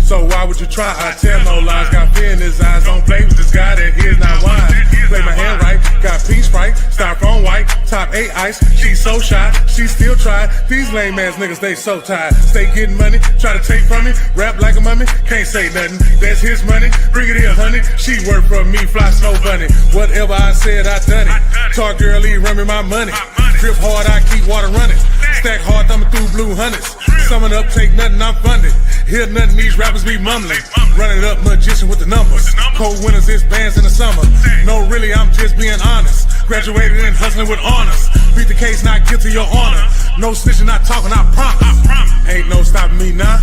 So why would you try? I tell no lies. Got fear in his eyes. Don't play with this guy that is not wise. Play my hand right. Got peach right. Styrofoam white. Top 8 ice. She's so shy. She still try. These lame ass niggas, they so tired. Stay getting money. Try to take from me. Rap like a mummy. Can't say nothing. That's his money. Bring it here, honey. She work for me. Fly snow bunny. Whatever I said, I done it. Talk girly, run me my money. Drip hard, I keep water running. Stack hard, thumbing through blue hundreds. Summing up, take nothing, I'm funded. Hear nothing, these rappers be mumbling. Running up, magician with the numbers. Cold winters, it's bands in the summer. No, really, I'm just being honest. Graduated and hustling with honors. Beat the case, not guilty, your honor. No snitching, not talking, I promise. Ain't no stopping me now.